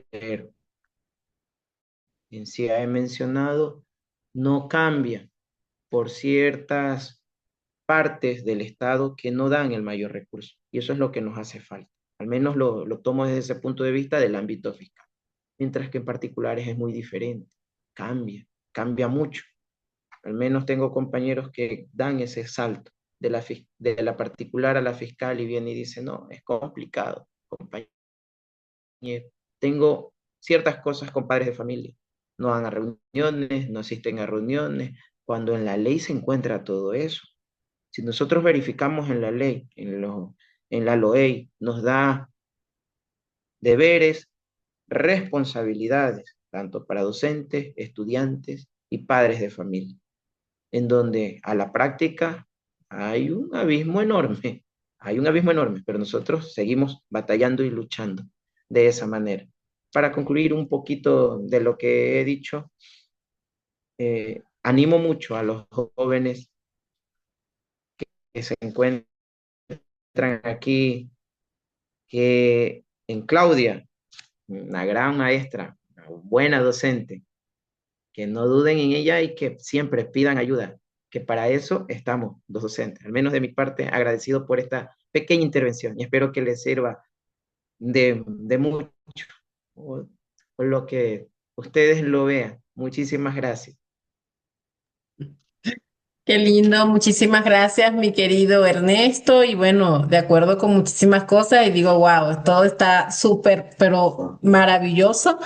Pero en sí he mencionado, no cambia por ciertas partes del Estado que no dan el mayor recurso. Y eso es lo que nos hace falta. Al menos lo tomo desde ese punto de vista del ámbito fiscal. Mientras que en particulares es muy diferente. Cambia mucho. Al menos tengo compañeros que dan ese salto de la particular a la fiscal y vienen y dicen, no, es complicado, compañero. Tengo ciertas cosas con padres de familia. No van a reuniones, no asisten a reuniones, cuando en la ley se encuentra todo eso. Si nosotros verificamos en la ley, en la LOEI, nos da deberes, responsabilidades, tanto para docentes, estudiantes y padres de familia, en donde a la práctica hay un abismo enorme, pero nosotros seguimos batallando y luchando de esa manera. Para concluir un poquito de lo que he dicho, animo mucho a los jóvenes que se encuentran aquí, que en Claudia, una gran maestra, una buena docente, que no duden en ella y que siempre pidan ayuda, que para eso estamos los docentes. Al menos de mi parte, agradecido por esta pequeña intervención y espero que les sirva de mucho, por lo que ustedes lo vean. Muchísimas gracias. Qué lindo, muchísimas gracias, mi querido Ernesto. Y bueno, de acuerdo con muchísimas cosas, y digo, wow, todo está súper, pero maravilloso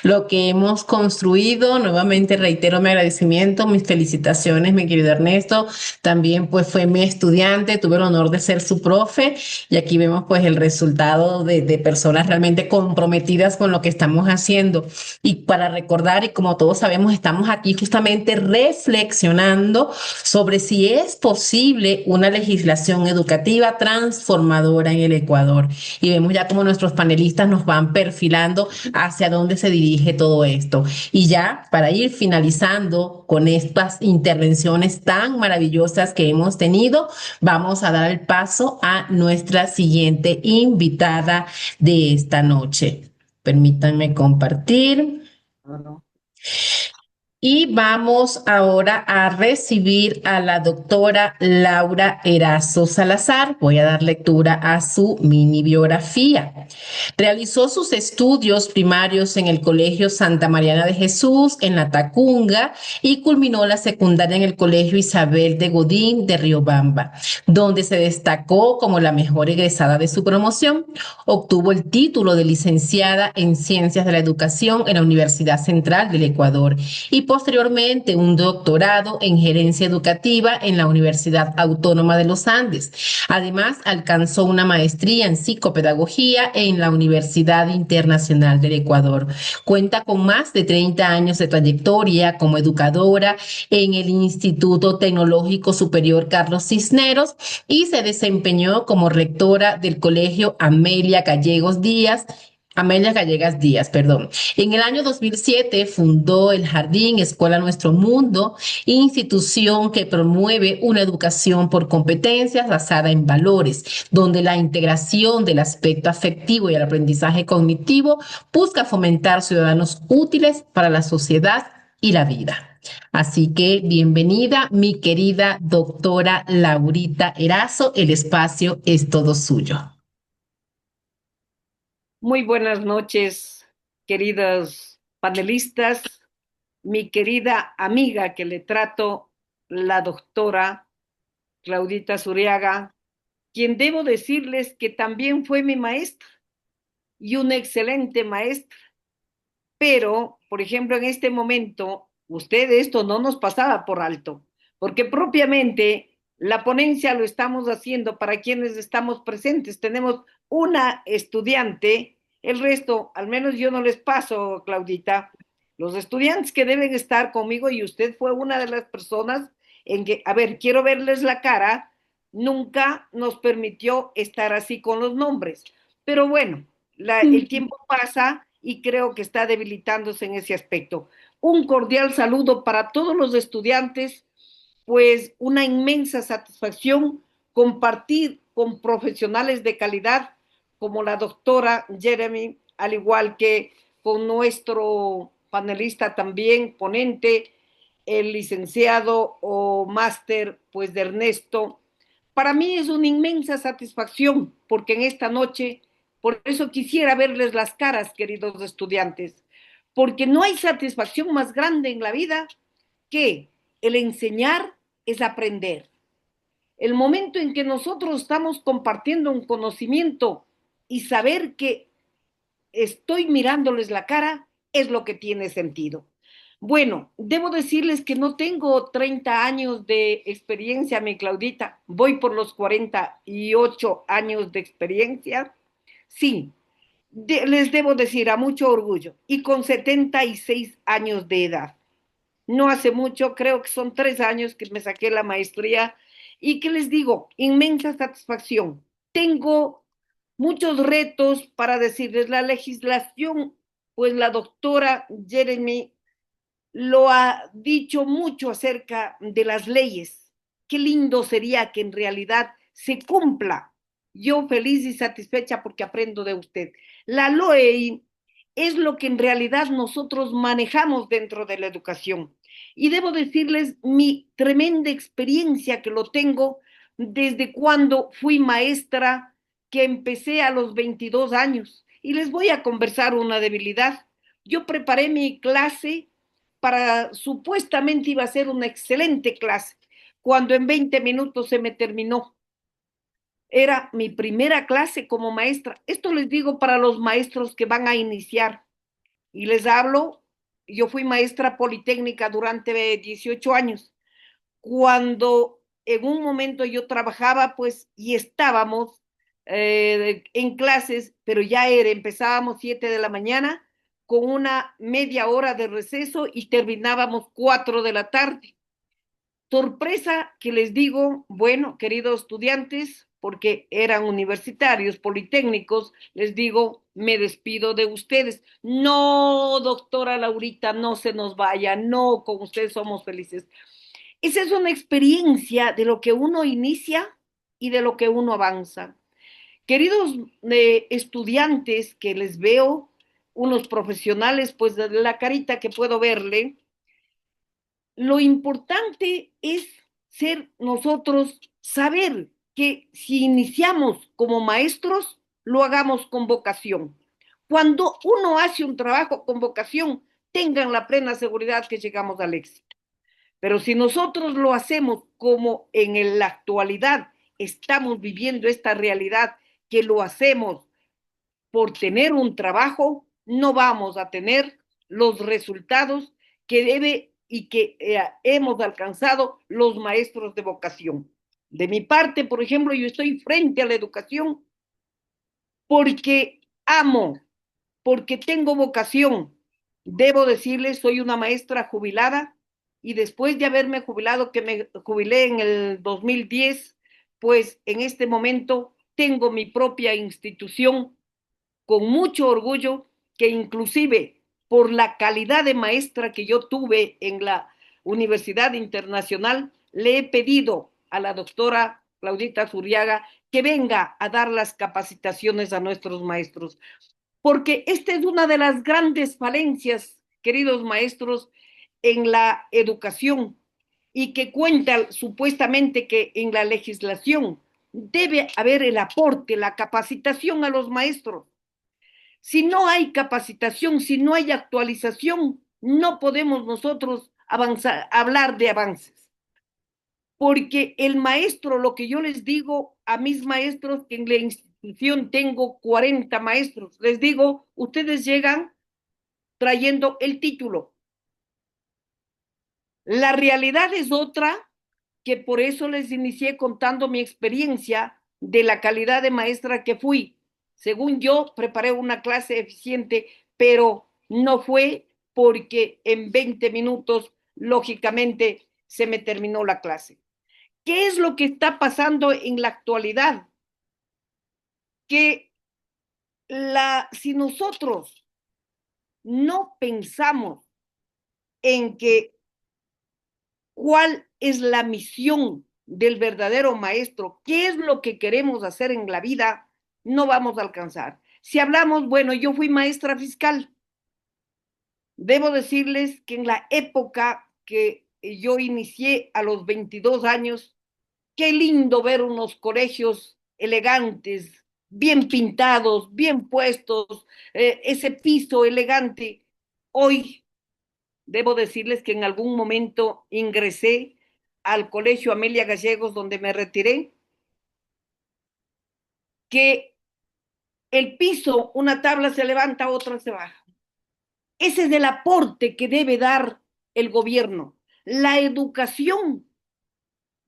lo que hemos construido. Nuevamente reitero mi agradecimiento, mis felicitaciones, mi querido Ernesto. También pues fue mi estudiante, tuve el honor de ser su profe, y aquí vemos pues el resultado de personas realmente comprometidas con lo que estamos haciendo. Y para recordar, y como todos sabemos, estamos aquí justamente reflexionando sobre si es posible una legislación educativa transformadora en el Ecuador. Y vemos ya cómo nuestros panelistas nos van perfilando hacia dónde se dirige todo esto. Y ya para ir finalizando con estas intervenciones tan maravillosas que hemos tenido, vamos a dar el paso a nuestra siguiente invitada de esta noche. Permítanme compartir. Y vamos ahora a recibir a la doctora Laura Erazo Salazar. Voy a dar lectura a su mini biografía. Realizó sus estudios primarios en el Colegio Santa Mariana de Jesús en La Tacunga y culminó la secundaria en el Colegio Isabel de Godín de Riobamba, donde se destacó como la mejor egresada de su promoción. Obtuvo el título de licenciada en Ciencias de la Educación en la Universidad Central del Ecuador y posteriormente un doctorado en Gerencia Educativa en la Universidad Autónoma de los Andes. Además, alcanzó una maestría en psicopedagogía en la Universidad Internacional del Ecuador. Cuenta con más de 30 años de trayectoria como educadora en el Instituto Tecnológico Superior Carlos Cisneros y se desempeñó como rectora del Colegio Amelia Gallegas Díaz, perdón. En el año 2007 fundó el Jardín Escuela Nuestro Mundo, institución que promueve una educación por competencias basada en valores, donde la integración del aspecto afectivo y el aprendizaje cognitivo busca fomentar ciudadanos útiles para la sociedad y la vida. Así que bienvenida, mi querida doctora Laurita Erazo, el espacio es todo suyo. Muy buenas noches, queridos panelistas, mi querida amiga que le trato, la doctora Claudita Zuriaga, quien debo decirles que también fue mi maestra y una excelente maestra. Pero, por ejemplo, en este momento, usted esto no nos pasaba por alto, porque propiamente la ponencia lo estamos haciendo para quienes estamos presentes. Tenemos una estudiante, el resto, al menos yo no les paso, Claudita, los estudiantes que deben estar conmigo y usted fue una de las personas en que, a ver, quiero verles la cara, nunca nos permitió estar así con los nombres. Pero bueno, el tiempo pasa y creo que está debilitándose en ese aspecto. Un cordial saludo para todos los estudiantes, pues una inmensa satisfacción compartir con profesionales de calidad como la doctora Jeremy, al igual que con nuestro panelista también, ponente, el licenciado o máster, pues de Ernesto. Para mí es una inmensa satisfacción porque en esta noche, por eso quisiera verles las caras, queridos estudiantes, porque no hay satisfacción más grande en la vida que el enseñar es aprender. El momento en que nosotros estamos compartiendo un conocimiento y saber que estoy mirándoles la cara es lo que tiene sentido. Bueno, debo decirles que no tengo 30 años de experiencia, mi Claudita. Voy por los 48 años de experiencia. Sí, les debo decir a mucho orgullo y con 76 años de edad. No hace mucho, creo que son 3 años que me saqué la maestría y que les digo, inmensa satisfacción. Tengo muchos retos para decirles la legislación, pues la doctora Jeremy lo ha dicho mucho acerca de las leyes. Qué lindo sería que en realidad se cumpla. Yo feliz y satisfecha porque aprendo de usted. La ley es lo que en realidad nosotros manejamos dentro de la educación. Y debo decirles mi tremenda experiencia que lo tengo desde cuando fui maestra, que empecé a los 22 años. Y les voy a conversar una debilidad. Yo preparé mi clase para supuestamente iba a ser una excelente clase, cuando en 20 minutos se me terminó. Era mi primera clase como maestra. Esto les digo para los maestros que van a iniciar. Y les hablo, yo fui maestra politécnica durante 18 años. Cuando en un momento yo trabajaba, pues, y estábamos en clases, pero ya empezábamos 7 de la mañana con una media hora de receso y terminábamos 4 de la tarde. Sorpresa que les digo, bueno, queridos estudiantes, porque eran universitarios, politécnicos, les digo, me despido de ustedes. No, doctora Laurita, no se nos vaya, no, con ustedes somos felices. Esa es una experiencia de lo que uno inicia y de lo que uno avanza. Queridos estudiantes que les veo, unos profesionales, pues de la carita que puedo verle, lo importante es ser nosotros, saber que si iniciamos como maestros, lo hagamos con vocación. Cuando uno hace un trabajo con vocación, tengan la plena seguridad que llegamos al éxito. Pero si nosotros lo hacemos como en la actualidad estamos viviendo esta realidad, que lo hacemos por tener un trabajo, no vamos a tener los resultados que debe y que hemos alcanzado los maestros de vocación. De mi parte, por ejemplo, yo estoy frente a la educación porque amo, porque tengo vocación. Debo decirles, soy una maestra jubilada y después de haberme jubilado, que me jubilé en el 2010, pues en este momento tengo mi propia institución con mucho orgullo, que inclusive por la calidad de maestra que yo tuve en la Universidad Internacional, le he pedido a la doctora Claudita Zuriaga que venga a dar las capacitaciones a nuestros maestros, porque esta es una de las grandes falencias, queridos maestros, en la educación y que cuenta supuestamente que en la legislación debe haber el aporte, la capacitación a los maestros. Si no hay capacitación, si no hay actualización, no podemos nosotros avanzar, hablar de avances. Porque el maestro, lo que yo les digo a mis maestros, que en la institución tengo 40 maestros, les digo, ustedes llegan trayendo el título. La realidad es otra, que por eso les inicié contando mi experiencia de la calidad de maestra que fui. Según yo, preparé una clase eficiente, pero no fue porque en 20 minutos, lógicamente, se me terminó la clase. ¿Qué es lo que está pasando en la actualidad? Que si nosotros no pensamos en que cuál es la misión del verdadero maestro, qué es lo que queremos hacer en la vida, no vamos a alcanzar. Si hablamos, bueno, yo fui maestra fiscal. Debo decirles que en la época que yo inicié a los 22 años, qué lindo ver unos colegios elegantes, bien pintados, bien puestos, ese piso elegante. Hoy debo decirles que en algún momento ingresé al Colegio Amelia Gallegos, donde me retiré, que el piso, una tabla se levanta, otra se baja. Ese es el aporte que debe dar el gobierno. La educación.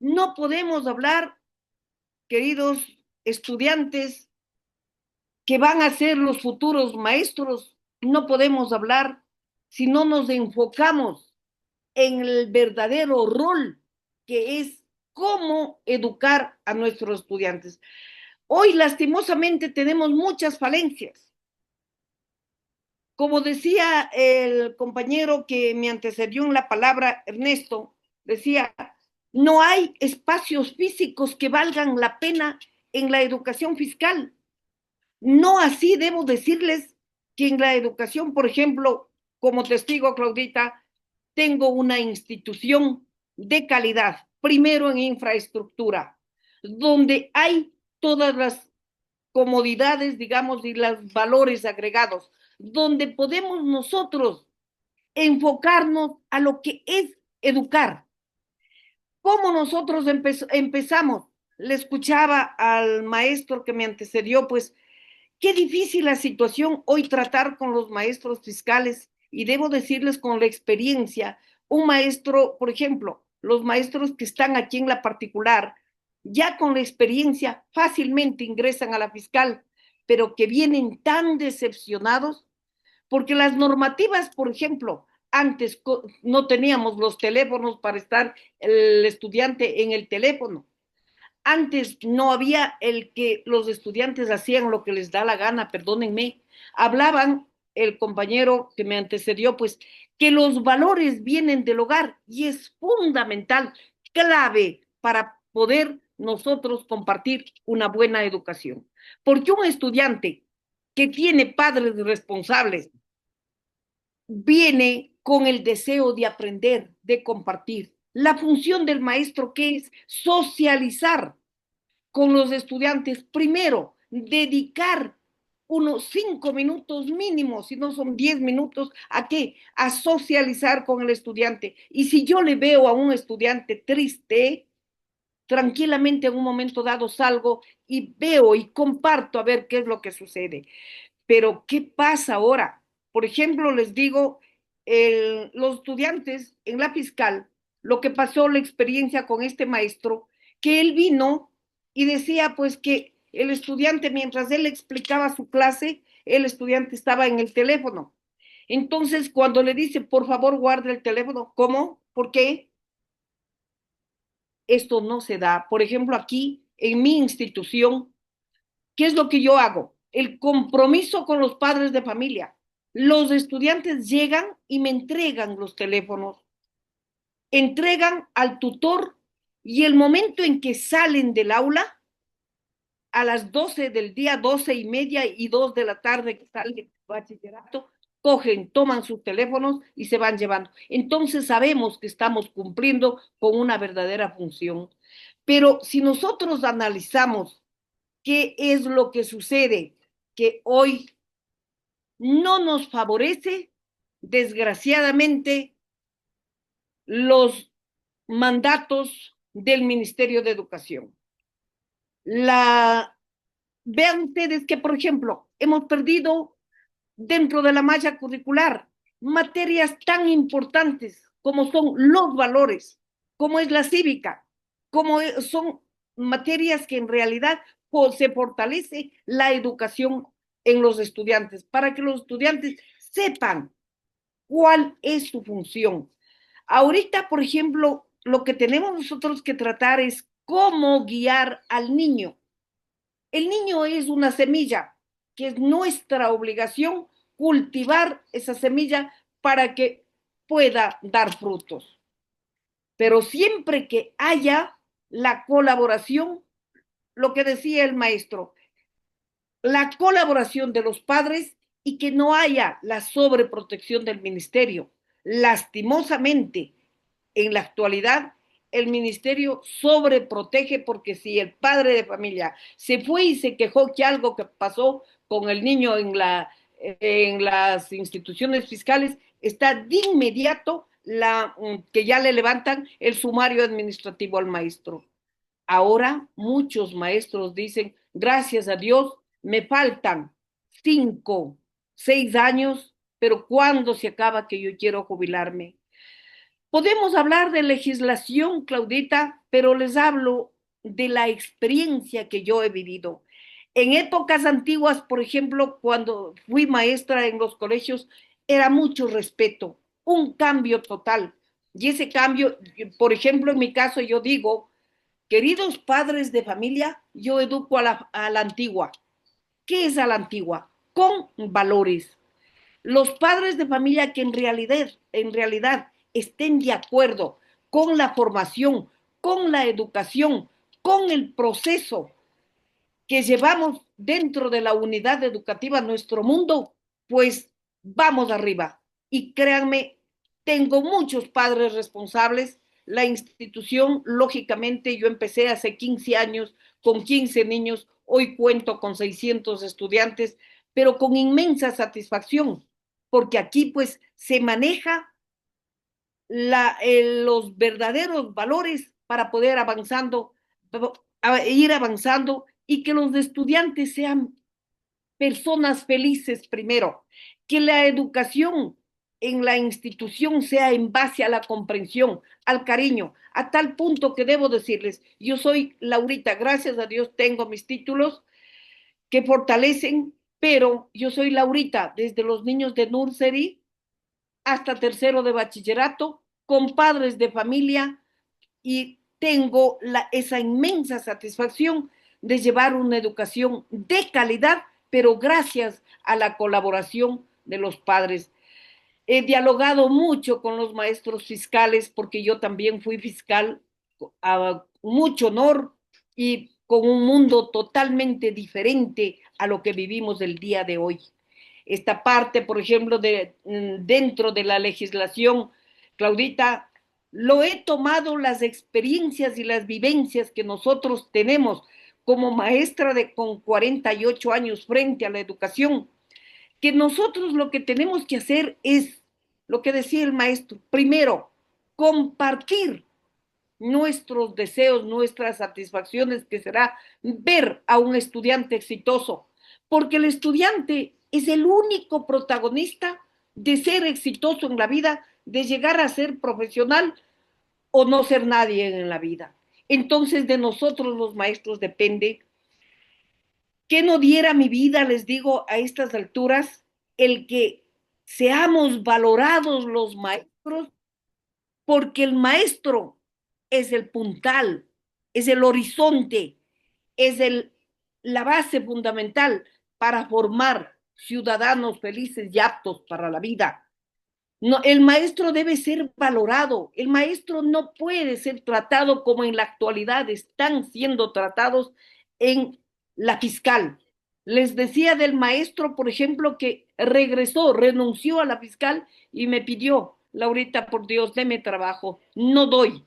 No podemos hablar, queridos estudiantes, que van a ser los futuros maestros. No podemos hablar si no nos enfocamos en el verdadero rol que es cómo educar a nuestros estudiantes. Hoy, lastimosamente, tenemos muchas falencias. Como decía el compañero que me antecedió en la palabra, Ernesto, decía, no hay espacios físicos que valgan la pena en la educación fiscal. No así debo decirles que en la educación, por ejemplo, como testigo, Claudita, tengo una institución de calidad, primero en infraestructura, donde hay todas las comodidades, digamos, y los valores agregados, donde podemos nosotros enfocarnos a lo que es educar. ¿Cómo nosotros empezamos? Le escuchaba al maestro que me antecedió, pues qué difícil la situación hoy tratar con los maestros fiscales y debo decirles con la experiencia, un maestro, por ejemplo, los maestros que están aquí en la particular, ya con la experiencia fácilmente ingresan a la fiscal, pero que vienen tan decepcionados porque las normativas, por ejemplo, antes no teníamos los teléfonos para estar el estudiante en el teléfono. Antes no había el que los estudiantes hacían lo que les da la gana, perdónenme. Hablaban el compañero que me antecedió, pues que los valores vienen del hogar y es fundamental, clave para poder nosotros compartir una buena educación. Porque un estudiante que tiene padres responsables viene con el deseo de aprender, de compartir. La función del maestro que es socializar con los estudiantes, primero, dedicar unos 5 minutos mínimos, si no son 10 minutos, ¿a qué? A socializar con el estudiante. Y si yo le veo a un estudiante triste, tranquilamente en un momento dado salgo y veo y comparto a ver qué es lo que sucede. Pero, ¿qué pasa ahora? Por ejemplo, les digo, los estudiantes en la fiscal, lo que pasó, la experiencia con este maestro, que él vino y decía pues que el estudiante, mientras él explicaba su clase, el estudiante estaba en el teléfono. Entonces, cuando le dice, por favor, guarde el teléfono, ¿cómo? ¿Por qué? Esto no se da. Por ejemplo, aquí, en mi institución, ¿qué es lo que yo hago? El compromiso con los padres de familia. Los estudiantes llegan y me entregan los teléfonos, entregan al tutor y el momento en que salen del aula, a las 12 del día, 12:30 y 2 de la tarde que salen del bachillerato, cogen, toman sus teléfonos y se van llevando. Entonces sabemos que estamos cumpliendo con una verdadera función. Pero si nosotros analizamos qué es lo que sucede, que hoy no nos favorece, desgraciadamente, los mandatos del Ministerio de Educación. Vean ustedes que, por ejemplo, hemos perdido dentro de la malla curricular materias tan importantes como son los valores, como es la cívica, como son materias que en realidad se fortalece la educación en los estudiantes, para que los estudiantes sepan cuál es su función. Ahorita, por ejemplo, lo que tenemos nosotros que tratar es cómo guiar al niño. El niño es una semilla que es nuestra obligación cultivar esa semilla para que pueda dar frutos. Pero siempre que haya la colaboración, lo que decía el maestro, la colaboración de los padres y que no haya la sobreprotección del ministerio. Lastimosamente, en la actualidad, el ministerio sobreprotege porque si el padre de familia se fue y se quejó que algo que pasó con el niño en las instituciones fiscales, está de inmediato que ya le levantan el sumario administrativo al maestro. Ahora muchos maestros dicen, gracias a Dios, me faltan 5, 6 años, pero ¿cuándo se acaba que yo quiero jubilarme? Podemos hablar de legislación, Claudita, pero les hablo de la experiencia que yo he vivido. En épocas antiguas, por ejemplo, cuando fui maestra en los colegios, era mucho respeto, un cambio total. Y ese cambio, por ejemplo, en mi caso, yo digo, queridos padres de familia, yo educo a la antigua. ¿Qué es a la antigua? Con valores. Los padres de familia que en realidad estén de acuerdo con la formación, con la educación, con el proceso que llevamos dentro de la unidad educativa nuestro mundo, pues vamos arriba. Y créanme, tengo muchos padres responsables. La institución, lógicamente, yo empecé hace 15 años con 15 niños, hoy cuento con 600 estudiantes, pero con inmensa satisfacción, porque aquí pues se maneja los verdaderos valores para poder ir avanzando y que los estudiantes sean personas felices primero, que la educación en la institución sea en base a la comprensión, al cariño, a tal punto que debo decirles, yo soy Laurita, gracias a Dios tengo mis títulos que fortalecen, pero yo soy Laurita desde los niños de nursery hasta tercero de bachillerato, con padres de familia y tengo esa inmensa satisfacción de llevar una educación de calidad, pero gracias a la colaboración de los padres. He dialogado mucho con los maestros fiscales porque yo también fui fiscal a mucho honor y con un mundo totalmente diferente a lo que vivimos el día de hoy. Esta parte, por ejemplo, dentro de la legislación, Claudita, lo he tomado las experiencias y las vivencias que nosotros tenemos como maestra con 48 años frente a la educación, que nosotros lo que tenemos que hacer es, lo que decía el maestro, primero, compartir nuestros deseos, nuestras satisfacciones, que será ver a un estudiante exitoso, porque el estudiante es el único protagonista de ser exitoso en la vida, de llegar a ser profesional o no ser nadie en la vida. Entonces de nosotros los maestros depende que no diera mi vida, les digo a estas alturas, el que seamos valorados los maestros, porque el maestro es el puntal, es el horizonte, es la base fundamental para formar ciudadanos felices y aptos para la vida. No, el maestro debe ser valorado, el maestro no puede ser tratado como en la actualidad están siendo tratados en la fiscal. Les decía del maestro, por ejemplo, que renunció a la fiscal y me pidió, Laurita, por Dios, deme trabajo, no doy.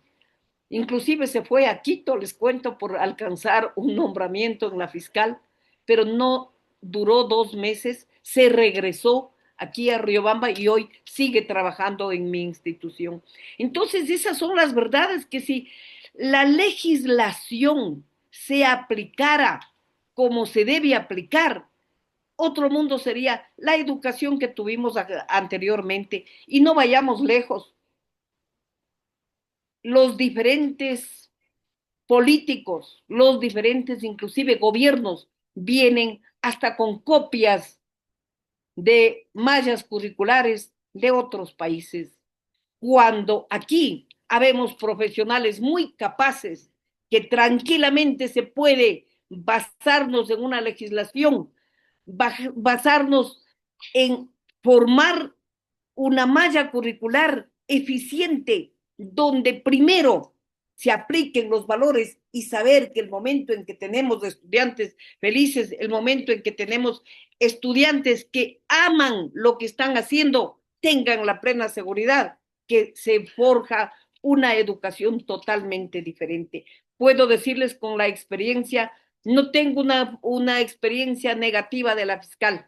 Inclusive se fue a Quito, les cuento, por alcanzar un nombramiento en la fiscal, pero no duró 2 meses, se regresó aquí a Riobamba y hoy sigue trabajando en mi institución. Entonces, esas son las verdades, que si la legislación se aplicara como se debe aplicar, otro mundo sería la educación que tuvimos anteriormente. Y no vayamos lejos. Los diferentes políticos, los diferentes inclusive gobiernos vienen hasta con copias de mallas curriculares de otros países, cuando aquí habemos profesionales muy capaces que tranquilamente se puede basarnos en una legislación, basarnos en formar una malla curricular eficiente, donde primero se apliquen los valores y saber que el momento en que tenemos estudiantes felices, el momento en que tenemos estudiantes que aman lo que están haciendo, tengan la plena seguridad que se forja una educación totalmente diferente. Puedo decirles con la experiencia, no tengo una experiencia negativa de la fiscal,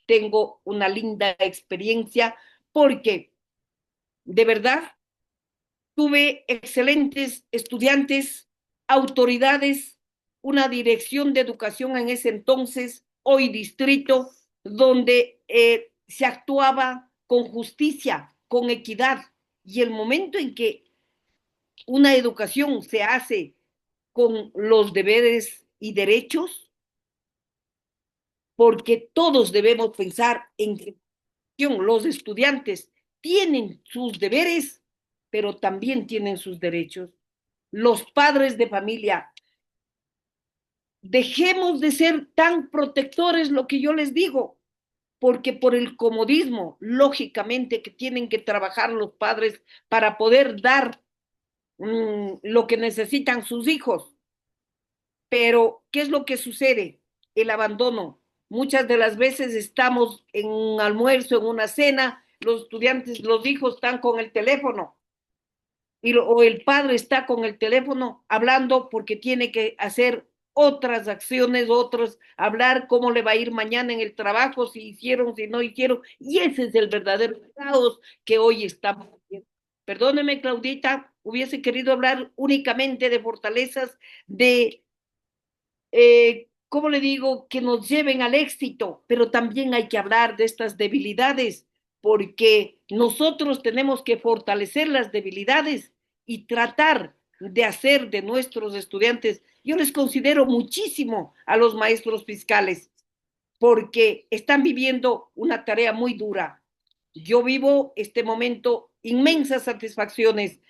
tengo una linda experiencia porque de verdad tuve excelentes estudiantes, autoridades, una dirección de educación en ese entonces, hoy distrito, donde se actuaba con justicia, con equidad. Y el momento en que una educación se hace con los deberes y derechos, porque todos debemos pensar en que los estudiantes tienen sus deberes, pero también tienen sus derechos. Los padres de familia, dejemos de ser tan protectores, lo que yo les digo, porque por el comodismo, lógicamente que tienen que trabajar los padres para poder dar lo que necesitan sus hijos. Pero, ¿qué es lo que sucede? El abandono. Muchas de las veces estamos en un almuerzo, en una cena, los estudiantes, los hijos están con el teléfono o el padre está con el teléfono hablando porque tiene que hacer otras acciones, otros, hablar cómo le va a ir mañana en el trabajo, si hicieron, si no hicieron, y ese es el verdadero caos que hoy estamos viendo. Perdóneme, Claudita, hubiese querido hablar únicamente de fortalezas, de ¿cómo le digo?, que nos lleven al éxito, pero también hay que hablar de estas debilidades, porque nosotros tenemos que fortalecer las debilidades y tratar de hacer de nuestros estudiantes, yo les considero muchísimo a los maestros fiscales, porque están viviendo una tarea muy dura. Yo vivo este momento inmensas satisfacciones.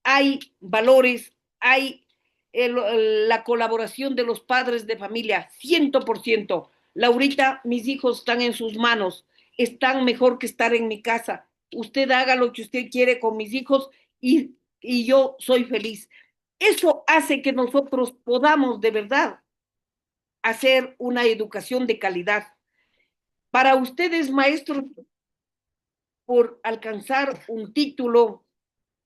Hay valores, hay la colaboración de los padres de familia, 100%. Laurita, mis hijos están en sus manos, están mejor que estar en mi casa. Usted haga lo que usted quiere con mis hijos y yo soy feliz. Eso hace que nosotros podamos de verdad hacer una educación de calidad. Para ustedes, maestros, por alcanzar un título,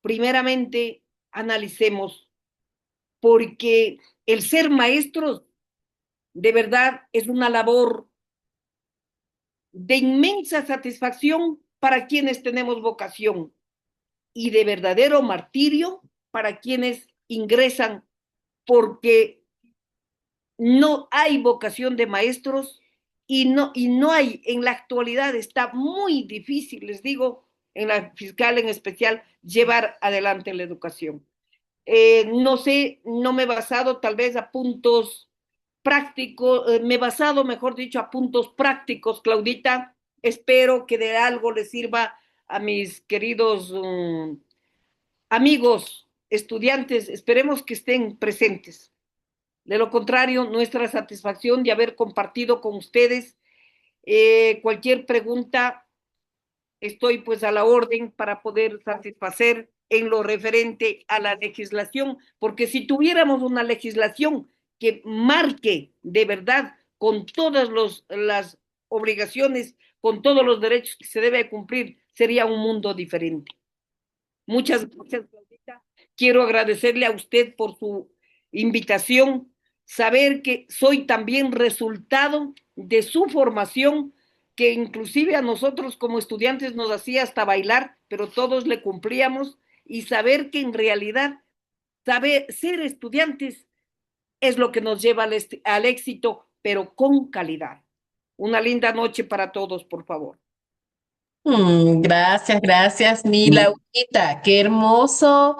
primeramente analicemos, porque el ser maestros de verdad es una labor de inmensa satisfacción para quienes tenemos vocación y de verdadero martirio para quienes ingresan, porque no hay vocación de maestros y no hay, en la actualidad está muy difícil, les digo, en la fiscal en especial, llevar adelante la educación. No sé, no me he basado tal vez a puntos prácticos, me he basado, mejor dicho, a puntos prácticos, Claudita. Espero que de algo les sirva a mis queridos amigos, estudiantes. Esperemos que estén presentes. De lo contrario, nuestra satisfacción de haber compartido con ustedes. Cualquier pregunta, estoy pues a la orden para poder satisfacer en lo referente a la legislación, porque si tuviéramos una legislación que marque de verdad con todas las obligaciones, con todos los derechos que se debe cumplir, sería un mundo diferente. Muchas gracias, Claudita. Quiero agradecerle a usted por su invitación, saber que soy también resultado de su formación, que inclusive a nosotros como estudiantes nos hacía hasta bailar, pero todos le cumplíamos, y saber que en realidad saber ser estudiantes es lo que nos lleva al éxito, pero con calidad. Una linda noche para todos, por favor. Gracias, Mila. Laurita, qué hermoso.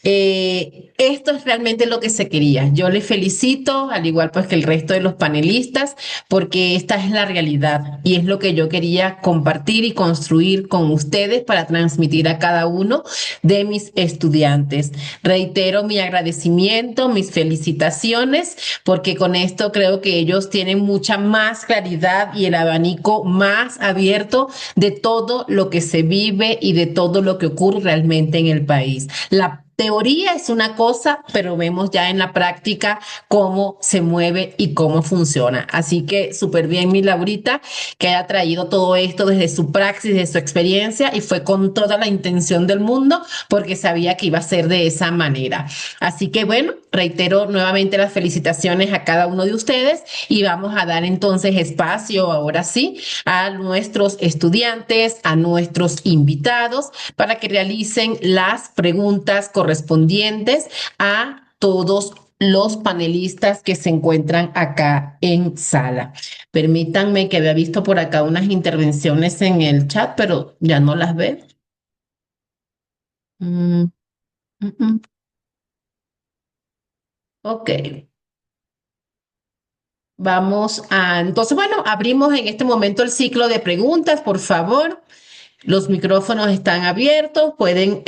Esto es realmente lo que se quería. Yo les felicito, al igual pues que el resto de los panelistas, porque esta es la realidad y es lo que yo quería compartir y construir con ustedes para transmitir a cada uno de mis estudiantes. Reitero mi agradecimiento, mis felicitaciones, porque con esto creo que ellos tienen mucha más claridad y el abanico más abierto de todo lo que se vive y de todo lo que ocurre realmente en el país. La teoría es una cosa, pero vemos ya en la práctica cómo se mueve y cómo funciona. Así que súper bien, mi Laurita, que haya traído todo esto desde su praxis, desde su experiencia y fue con toda la intención del mundo porque sabía que iba a ser de esa manera. Así que bueno, reitero nuevamente las felicitaciones a cada uno de ustedes y vamos a dar entonces espacio ahora sí a nuestros estudiantes, a nuestros invitados, para que realicen las preguntas correspondientes a todos los panelistas que se encuentran acá en sala. Permítanme que había visto por acá unas intervenciones en el chat, pero ya no las veo. Mm, mm, mm. Ok. Entonces, bueno, abrimos en este momento el ciclo de preguntas, por favor. Los micrófonos están abiertos, pueden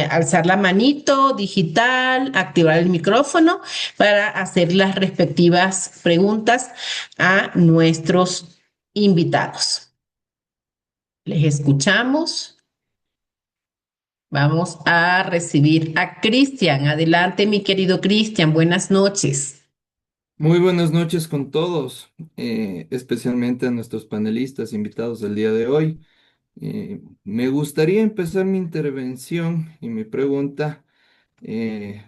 alzar la manito digital, activar el micrófono para hacer las respectivas preguntas a nuestros invitados. Les escuchamos. Vamos a recibir a Cristian. Adelante, mi querido Cristian. Buenas noches. Muy buenas noches con todos, especialmente a nuestros panelistas invitados del día de hoy. Me gustaría empezar mi intervención y mi pregunta, eh,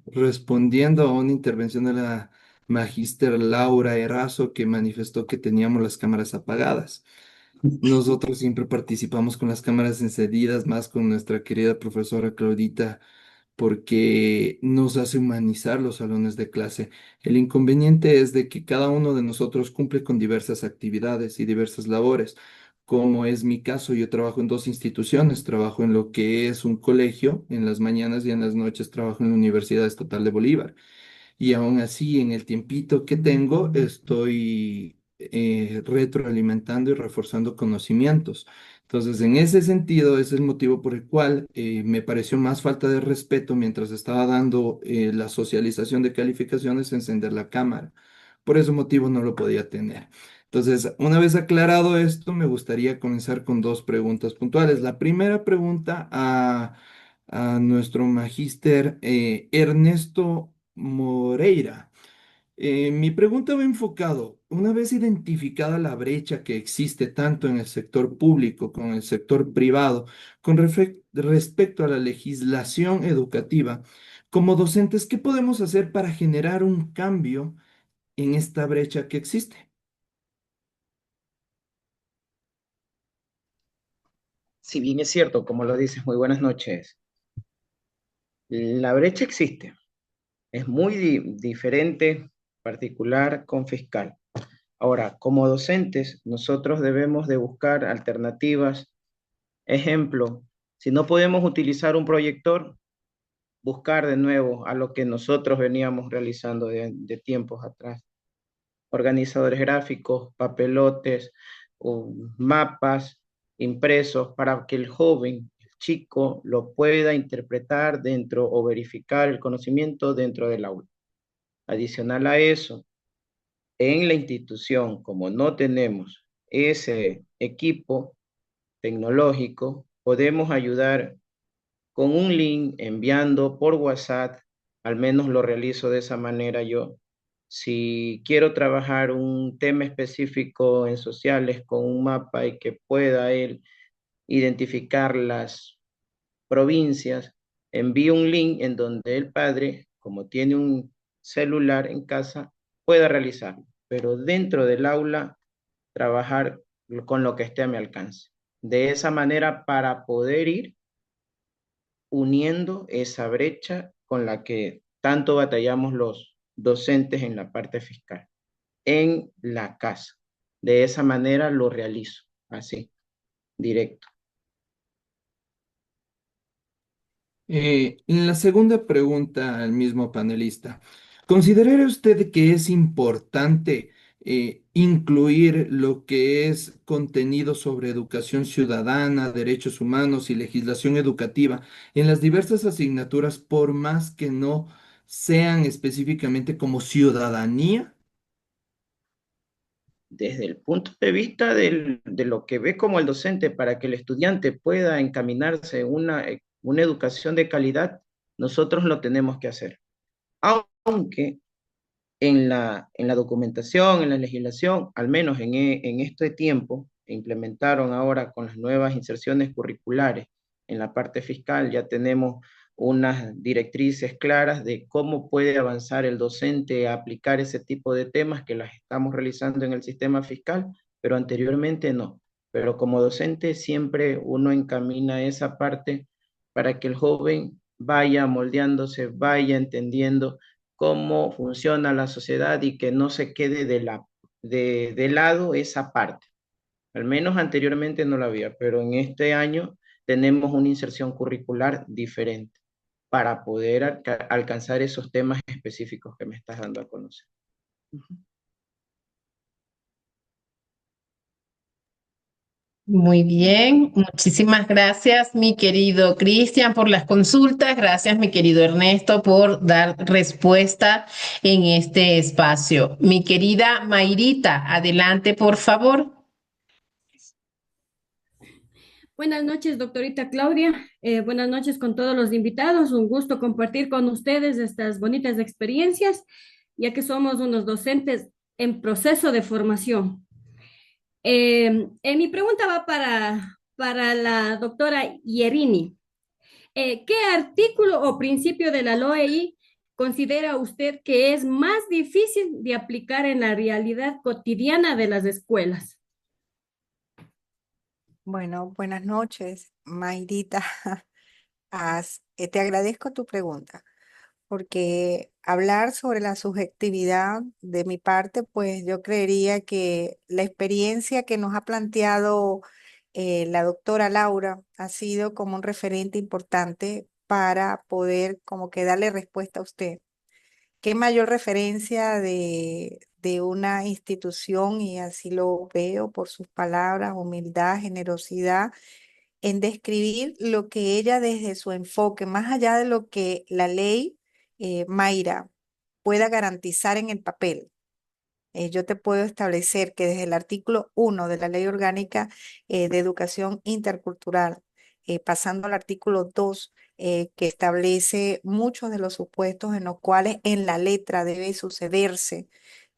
respondiendo a una intervención de la magíster Laura Erazo que manifestó que teníamos las cámaras apagadas. Nosotros siempre participamos con las cámaras encendidas, más con nuestra querida profesora Claudita porque nos hace humanizar los salones de clase. El inconveniente es de que cada uno de nosotros cumple con diversas actividades y diversas labores. Como es mi caso, yo trabajo en dos instituciones, trabajo en lo que es un colegio, en las mañanas y en las noches trabajo en la Universidad Estatal de Bolívar. Y aún así, en el tiempito que tengo, estoy retroalimentando y reforzando conocimientos. Entonces, en ese sentido, ese es el motivo por el cual me pareció más falta de respeto mientras estaba dando la socialización de calificaciones, encender la cámara. Por ese motivo no lo podía tener. Entonces, una vez aclarado esto, me gustaría comenzar con dos preguntas puntuales. La primera pregunta a nuestro magíster Ernesto Moreira. Mi pregunta va enfocado, una vez identificada la brecha que existe tanto en el sector público como en el sector privado con respecto a la legislación educativa, como docentes, ¿qué podemos hacer para generar un cambio en esta brecha que existe? Si bien es cierto, como lo dices, muy buenas noches, la brecha existe, es muy diferente, particular con fiscal. Ahora, como docentes, nosotros debemos de buscar alternativas. Ejemplo, si no podemos utilizar un proyector, buscar de nuevo a lo que nosotros veníamos realizando de tiempos atrás. Organizadores gráficos, papelotes, o mapas impresos para que el joven, el chico, lo pueda interpretar dentro o verificar el conocimiento dentro del aula. Adicional a eso, en la institución, como no tenemos ese equipo tecnológico, podemos ayudar con un link enviando por WhatsApp, al menos lo realizo de esa manera yo. Si quiero trabajar un tema específico en sociales con un mapa y que pueda él identificar las provincias, envío un link en donde el padre, como tiene un celular en casa, pueda realizarlo, pero dentro del aula trabajar con lo que esté a mi alcance. De esa manera, para poder ir uniendo esa brecha con la que tanto batallamos los docentes en la parte fiscal, en la casa. De esa manera lo realizo, así, directo. En la segunda pregunta al mismo panelista, ¿considera usted que es importante incluir lo que es contenido sobre educación ciudadana, derechos humanos y legislación educativa en las diversas asignaturas, por más que no sean específicamente como ciudadanía? Desde el punto de vista de lo que ve como el docente para que el estudiante pueda encaminarse en una educación de calidad, nosotros lo tenemos que hacer. Aunque en la documentación, en la legislación, al menos en este tiempo, implementaron ahora con las nuevas inserciones curriculares en la parte fiscal, ya tenemos unas directrices claras de cómo puede avanzar el docente a aplicar ese tipo de temas que las estamos realizando en el sistema fiscal, pero anteriormente no. Pero como docente siempre uno encamina esa parte para que el joven vaya moldeándose, vaya entendiendo cómo funciona la sociedad y que no se quede de lado esa parte. Al menos anteriormente no la había, pero en este año tenemos una inserción curricular diferente para poder alcanzar esos temas específicos que me estás dando a conocer. Muy bien, muchísimas gracias, mi querido Cristian, por las consultas. Gracias, mi querido Ernesto, por dar respuesta en este espacio. Mi querida Mayrita, adelante, por favor. Buenas noches, doctorita Claudia. Buenas noches con todos los invitados. Un gusto compartir con ustedes estas bonitas experiencias, ya que somos unos docentes en proceso de formación. Mi pregunta va para la doctora Yerini. ¿Qué artículo o principio de la LOEI considera usted que es más difícil de aplicar en la realidad cotidiana de las escuelas? Bueno, buenas noches, Mayrita. Te agradezco tu pregunta, porque hablar sobre la subjetividad de mi parte, pues yo creería que la experiencia que nos ha planteado la doctora Laura ha sido como un referente importante para poder como que darle respuesta a usted. ¿Qué mayor referencia de una institución, y así lo veo por sus palabras, humildad, generosidad, en describir lo que ella desde su enfoque, más allá de lo que la ley, Mayra, pueda garantizar en el papel? Yo te puedo establecer que desde el artículo 1 de la Ley Orgánica de Educación Intercultural, pasando al artículo 2, que establece muchos de los supuestos en los cuales en la letra debe sucederse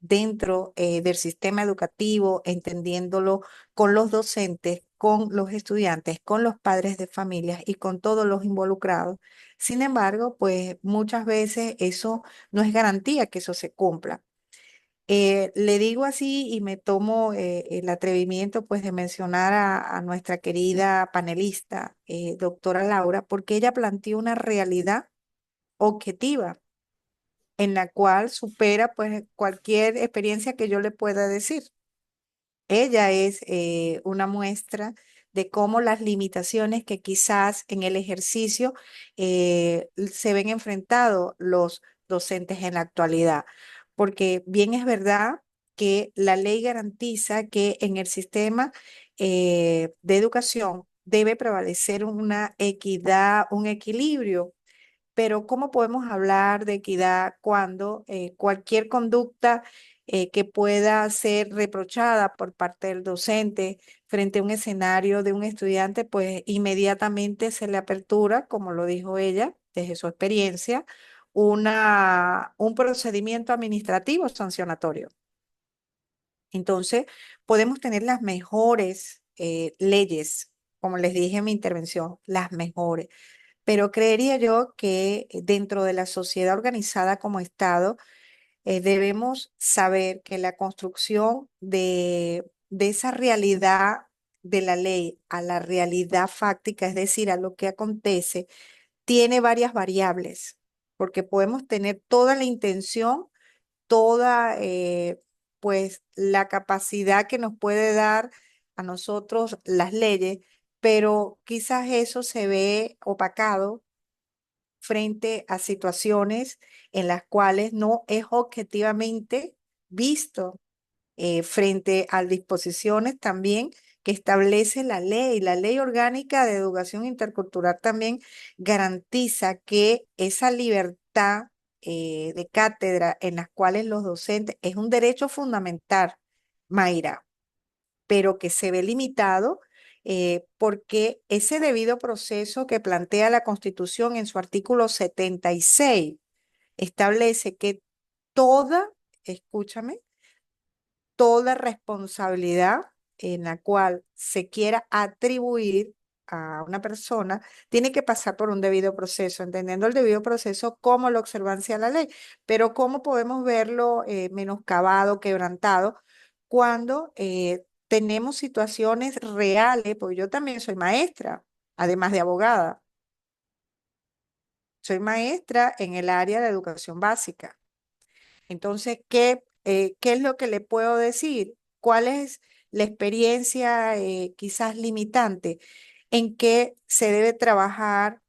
dentro del sistema educativo, entendiéndolo con los docentes, con los estudiantes, con los padres de familias y con todos los involucrados. Sin embargo, pues muchas veces eso no es garantía que eso se cumpla. Le digo así y me tomo el atrevimiento pues de mencionar a nuestra querida panelista, doctora Laura, porque ella planteó una realidad objetiva en la cual supera pues cualquier experiencia que yo le pueda decir. Ella es una muestra de cómo las limitaciones que quizás en el ejercicio se ven enfrentados los docentes en la actualidad. Porque bien es verdad que la ley garantiza que en el sistema de educación debe prevalecer una equidad, un equilibrio, pero ¿cómo podemos hablar de equidad cuando cualquier conducta que pueda ser reprochada por parte del docente frente a un escenario de un estudiante, pues inmediatamente se le apertura, como lo dijo ella, desde su experiencia, un procedimiento administrativo sancionatorio? Entonces, podemos tener las mejores leyes, como les dije en mi intervención, las mejores, pero creería yo que dentro de la sociedad organizada como Estado, debemos saber que la construcción de esa realidad de la ley a la realidad fáctica, es decir, a lo que acontece, tiene varias variables, porque podemos tener toda la intención, toda pues la capacidad que nos puede dar a nosotros las leyes, pero quizás eso se ve opacado frente a situaciones en las cuales no es objetivamente visto frente a disposiciones también que establece la ley. La ley orgánica de educación intercultural también garantiza que esa libertad de cátedra en las cuales los docentes es un derecho fundamental, Mayra, pero que se ve limitado porque ese debido proceso que plantea la Constitución en su artículo 76 establece que toda, escúchame, toda responsabilidad en la cual se quiera atribuir a una persona tiene que pasar por un debido proceso, entendiendo el debido proceso como la observancia de la ley. Pero ¿cómo podemos verlo menoscabado, quebrantado, cuando tenemos situaciones reales? Porque yo también soy maestra, además de abogada. Soy maestra en el área de educación básica. Entonces, ¿qué es lo que le puedo decir? ¿Cuál es la experiencia quizás limitante en que se debe trabajar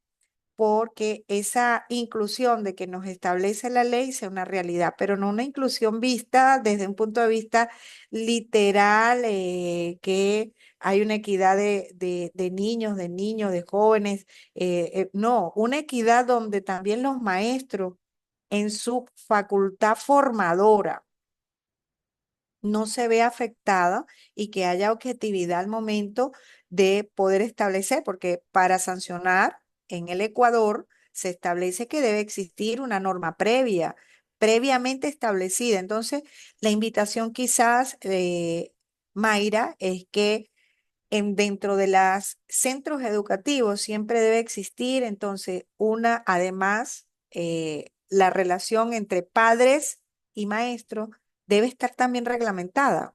porque esa inclusión de que nos establece la ley sea una realidad, pero no una inclusión vista desde un punto de vista literal, que hay una equidad de niños, de jóvenes, no, una equidad donde también los maestros en su facultad formadora no se ve afectada y que haya objetividad al momento de poder establecer, porque para sancionar en el Ecuador se establece que debe existir una norma previa, previamente establecida. Entonces, la invitación quizás, Mayra, es que dentro de los centros educativos siempre debe existir entonces además, la relación entre padres y maestros debe estar también reglamentada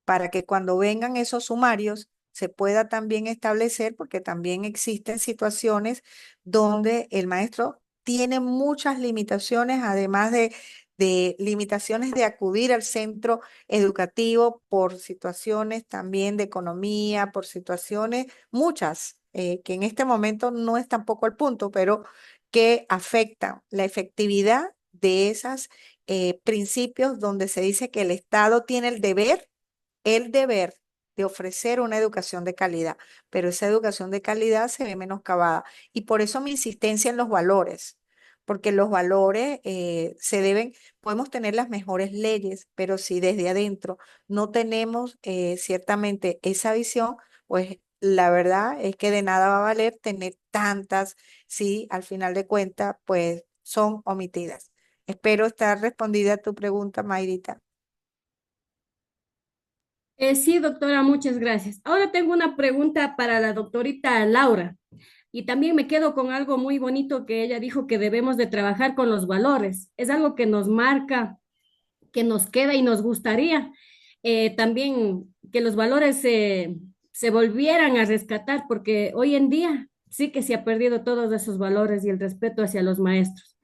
para que cuando vengan esos sumarios se pueda también establecer, porque también existen situaciones donde el maestro tiene muchas limitaciones, además de limitaciones de acudir al centro educativo por situaciones también de economía, por situaciones muchas, que en este momento no es tampoco el punto, pero que afectan la efectividad de esos principios donde se dice que el Estado tiene el deber de ofrecer una educación de calidad, pero esa educación de calidad se ve menoscabada. Y por eso mi insistencia en los valores, porque los valores podemos tener las mejores leyes, pero si desde adentro no tenemos ciertamente esa visión, pues la verdad es que de nada va a valer tener tantas, si al final de cuentas, pues son omitidas. Espero estar respondida a tu pregunta, Mayrita. Sí, doctora, muchas gracias. Ahora tengo una pregunta para la doctorita Laura. Y también me quedo con algo muy bonito que ella dijo que debemos de trabajar con los valores. Es algo que nos marca, que nos queda y nos gustaría también que los valores se volvieran a rescatar, porque hoy en día sí que se ha perdido todos esos valores y el respeto hacia los maestros.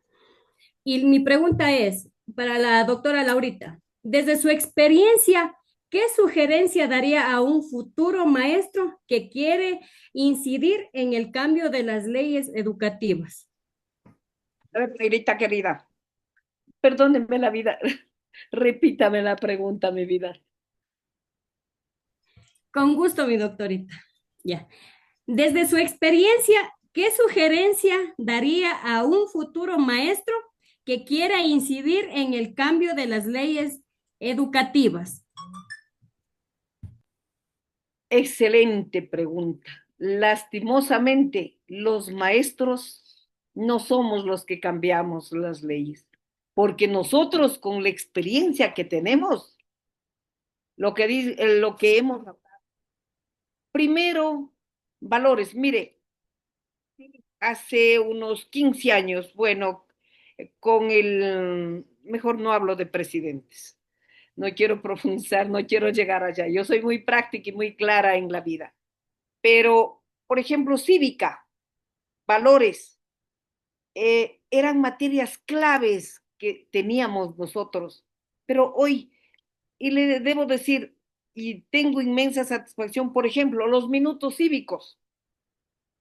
Y mi pregunta es para la doctora Laurita, desde su experiencia, ¿qué sugerencia daría a un futuro maestro que quiere incidir en el cambio de las leyes educativas? Negrita querida, perdónenme la vida. Repítame la pregunta, mi vida. Con gusto, mi doctorita. Ya. Desde su experiencia, ¿qué sugerencia daría a un futuro maestro que quiera incidir en el cambio de las leyes educativas? Excelente pregunta. Lastimosamente, los maestros no somos los que cambiamos las leyes, porque nosotros con la experiencia que tenemos, lo que hemos primero, valores. Mire, hace unos 15 años, bueno, mejor no hablo de presidentes, no quiero profundizar, no quiero llegar allá. Yo soy muy práctica y muy clara en la vida. Pero, por ejemplo, cívica, valores, eran materias claves que teníamos nosotros. Pero hoy, y le debo decir, y tengo inmensa satisfacción, por ejemplo, los minutos cívicos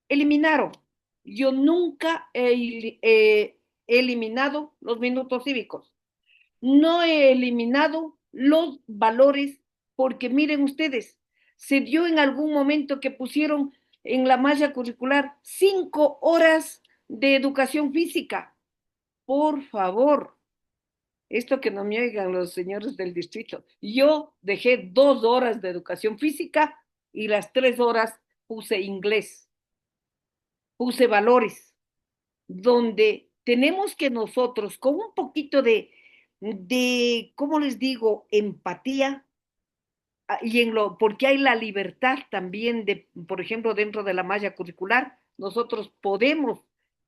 eliminaron. yo nunca he eliminado los minutos cívicos. No he eliminado los valores porque miren ustedes, se dio en algún momento que pusieron en la malla curricular 5 horas de educación física. Por favor, esto que no me oigan los señores del distrito. Yo dejé 2 horas de educación física y las 3 horas puse inglés, puse valores, donde tenemos que nosotros, con un poquito ¿cómo les digo?, empatía, y porque hay la libertad también de, por ejemplo, dentro de la malla curricular, nosotros podemos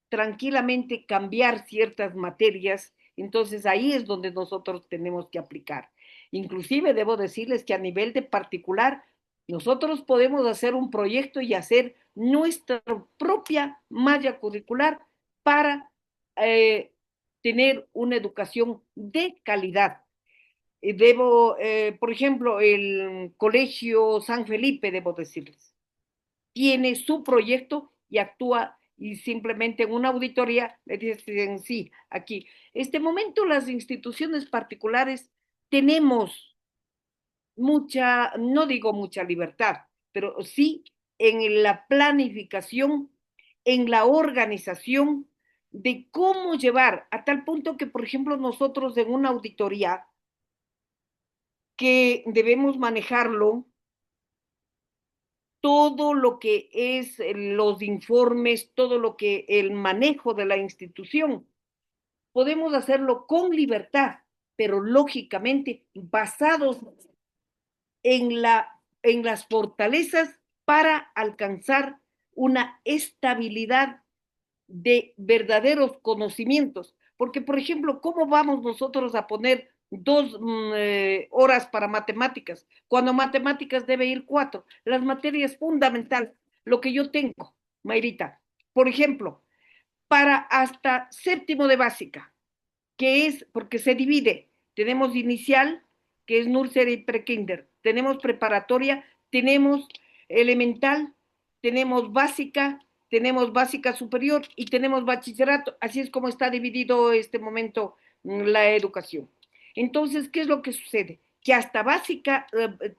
tranquilamente cambiar ciertas materias, entonces ahí es donde nosotros tenemos que aplicar. Inclusive debo decirles que a nivel de particular, nosotros podemos hacer un proyecto y hacer nuestra propia malla curricular para tener una educación de calidad. Por ejemplo, el Colegio San Felipe, debo decirles, tiene su proyecto y actúa y simplemente en una auditoría le dicen, sí, aquí. Este momento las instituciones particulares tenemos mucha, no digo mucha libertad, pero sí en la planificación, en la organización de cómo llevar, a tal punto que, por ejemplo, nosotros en una auditoría que debemos manejarlo, todo lo que es los informes, todo lo que el manejo de la institución, podemos hacerlo con libertad, pero lógicamente basados en las fortalezas para alcanzar una estabilidad de verdaderos conocimientos. Porque, por ejemplo, ¿cómo vamos nosotros a poner 2 horas para matemáticas, cuando matemáticas debe ir 4? Las materias fundamentales, lo que yo tengo, Mayrita, por ejemplo, para hasta séptimo de básica, que es porque se divide, tenemos inicial, que es nursery y prekinder, tenemos preparatoria, tenemos elemental, tenemos básica superior y tenemos bachillerato, así es como está dividido este momento la educación. Entonces, ¿qué es lo que sucede? Que hasta básica,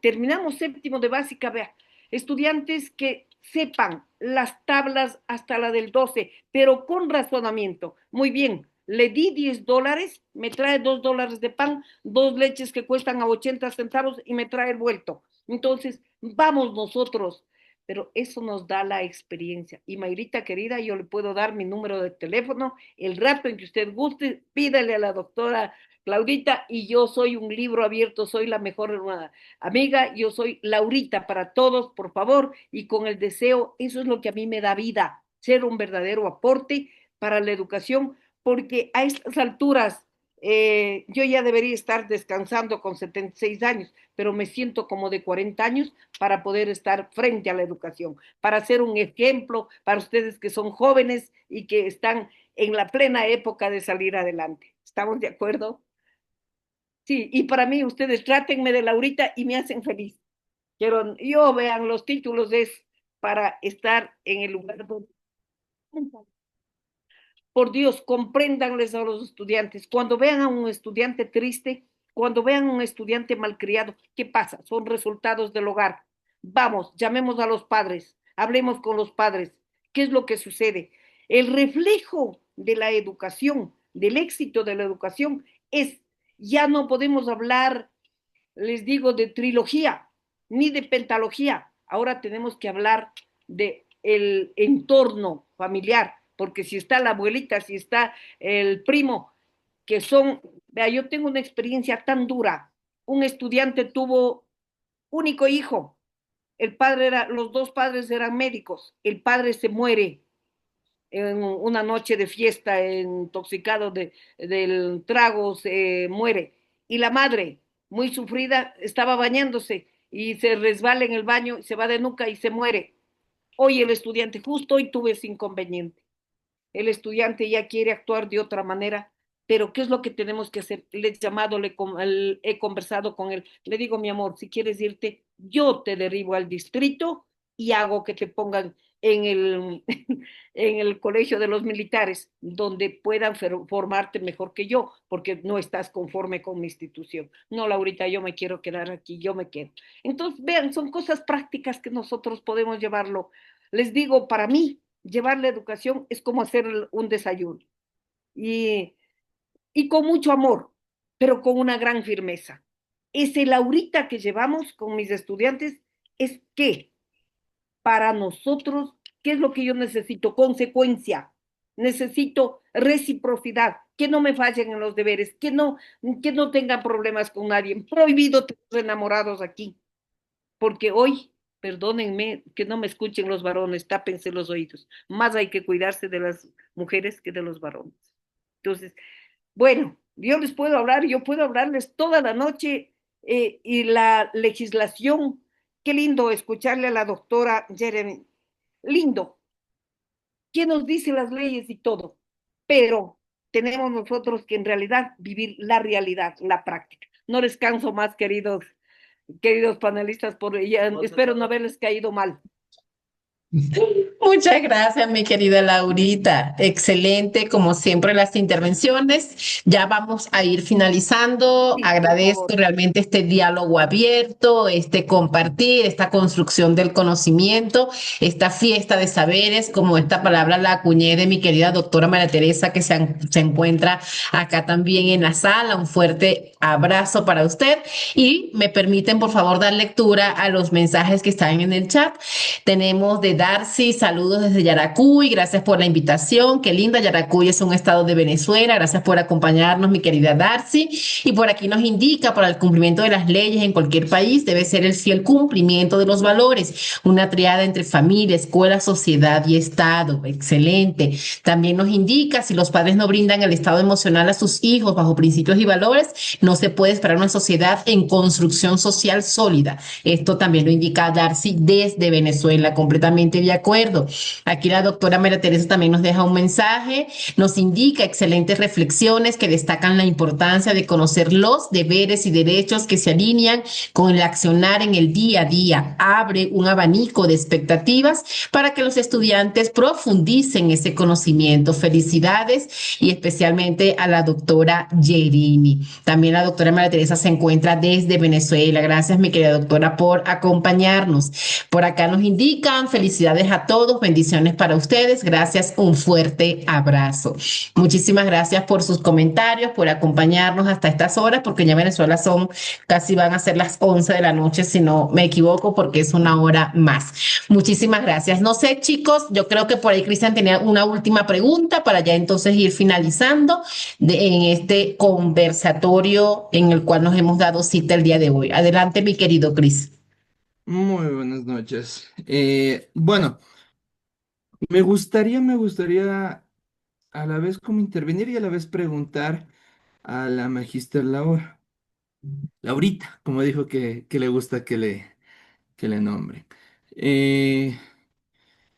terminamos séptimo de básica, vea, estudiantes que sepan las tablas hasta la del 12, pero con razonamiento. Muy bien, le di $10, me trae $2 de pan, 2 leches que cuestan a 80 centavos y me trae el vuelto. Entonces, vamos nosotros, pero eso nos da la experiencia. Y Mayrita querida, yo le puedo dar mi número de teléfono, el rato en que usted guste, pídale a la doctora Claudita y yo soy un libro abierto, soy la mejor amiga, yo soy Laurita para todos, por favor, y con el deseo, eso es lo que a mí me da vida, ser un verdadero aporte para la educación, porque a estas alturas yo ya debería estar descansando con 76 años, pero me siento como de 40 años para poder estar frente a la educación, para ser un ejemplo para ustedes que son jóvenes y que están en la plena época de salir adelante. ¿Estamos de acuerdo? Sí, y para mí ustedes trátenme de Laurita y me hacen feliz. Yo vean los títulos es para estar en el lugar donde... Por Dios, compréndanles a los estudiantes. Cuando vean a un estudiante triste, cuando vean a un estudiante malcriado, ¿qué pasa? Son resultados del hogar. Vamos, llamemos a los padres, hablemos con los padres. ¿Qué es lo que sucede? El reflejo de la educación, del éxito de la educación, es, ya no podemos hablar, les digo, de trilogía, ni de pentalogía. Ahora tenemos que hablar de el entorno familiar, porque si está la abuelita, si está el primo, que son, vea, yo tengo una experiencia tan dura. Un estudiante tuvo único hijo, los 2 padres eran médicos, el padre se muere en una noche de fiesta, intoxicado del trago, se muere. Y la madre, muy sufrida, estaba bañándose y se resbala en el baño, se va de nuca y se muere. Hoy el estudiante, justo hoy tuve ese inconveniente. El estudiante ya quiere actuar de otra manera, pero ¿qué es lo que tenemos que hacer? Le he llamado, he conversado con él, le digo, mi amor, si quieres irte, yo te derivo al distrito y hago que te pongan en el, en el colegio de los militares, donde puedan formarte mejor que yo, porque no estás conforme con mi institución. No, Laurita, yo me quiero quedar aquí, yo me quedo. Entonces, vean, son cosas prácticas que nosotros podemos llevarlo. Les digo, para mí, llevar la educación es como hacer un desayuno. Y con mucho amor, pero con una gran firmeza. Ese Laurita que llevamos con mis estudiantes es que para nosotros, ¿qué es lo que yo necesito? Consecuencia. Necesito reciprocidad, que no me fallen en los deberes, que no tengan problemas con nadie. Prohibido tener enamorados aquí, porque hoy, perdónenme, que no me escuchen los varones, tápense los oídos. Más hay que cuidarse de las mujeres que de los varones. Entonces, bueno, yo les puedo hablar, yo puedo hablarles toda la noche y la legislación. Qué lindo escucharle a la doctora Jeremy. Lindo, que nos dice las leyes y todo, pero tenemos nosotros que en realidad vivir la realidad, la práctica. No les canso más, queridos panelistas, por ella. Espero no haberles caído mal. Muchas gracias, mi querida Laurita. Excelente, como siempre, las intervenciones. Ya vamos a ir finalizando. Sí, por Agradezco favor. realmente este diálogo abierto, este compartir, esta construcción del conocimiento, esta fiesta de saberes, como esta palabra la acuñé de mi querida doctora María Teresa, que se encuentra acá también en la sala. Un fuerte abrazo para usted y me permiten, por favor, dar lectura a los mensajes que están en el chat. Tenemos de Darcy, saludos desde Yaracuy, gracias por la invitación, qué linda, Yaracuy es un estado de Venezuela, gracias por acompañarnos, mi querida Darcy. Y por aquí nos indica, para el cumplimiento de las leyes en cualquier país debe ser el fiel cumplimiento de los valores, una triada entre familia, escuela, sociedad y Estado. Excelente. También nos indica, si los padres no brindan el estado emocional a sus hijos bajo principios y valores, no se puede esperar una sociedad en construcción social sólida. Esto también lo indica Darcy desde Venezuela, completamente de acuerdo. Aquí la doctora María Teresa también nos deja un mensaje, nos indica excelentes reflexiones que destacan la importancia de conocer los deberes y derechos que se alinean con el accionar en el día a día. Abre un abanico de expectativas para que los estudiantes profundicen ese conocimiento. Felicidades y especialmente a la doctora Yerini. También la doctora María Teresa se encuentra desde Venezuela. Gracias, mi querida doctora, por acompañarnos. Por acá nos indican felicidades a todos, bendiciones para ustedes. Gracias, un fuerte abrazo. Muchísimas gracias por sus comentarios, por acompañarnos hasta estas horas, porque ya en Venezuela son casi van a ser las 11 de la noche, si no me equivoco, porque es una hora más. Muchísimas gracias. No sé, chicos, yo creo que por ahí Cristian tenía una última pregunta para ya entonces ir finalizando en este conversatorio en el cual nos hemos dado cita el día de hoy. Adelante, mi querido Cris. Muy buenas noches. Bueno, me gustaría a la vez como intervenir y a la vez preguntar a la magíster Laurita, como dijo que le gusta que le nombre. Eh,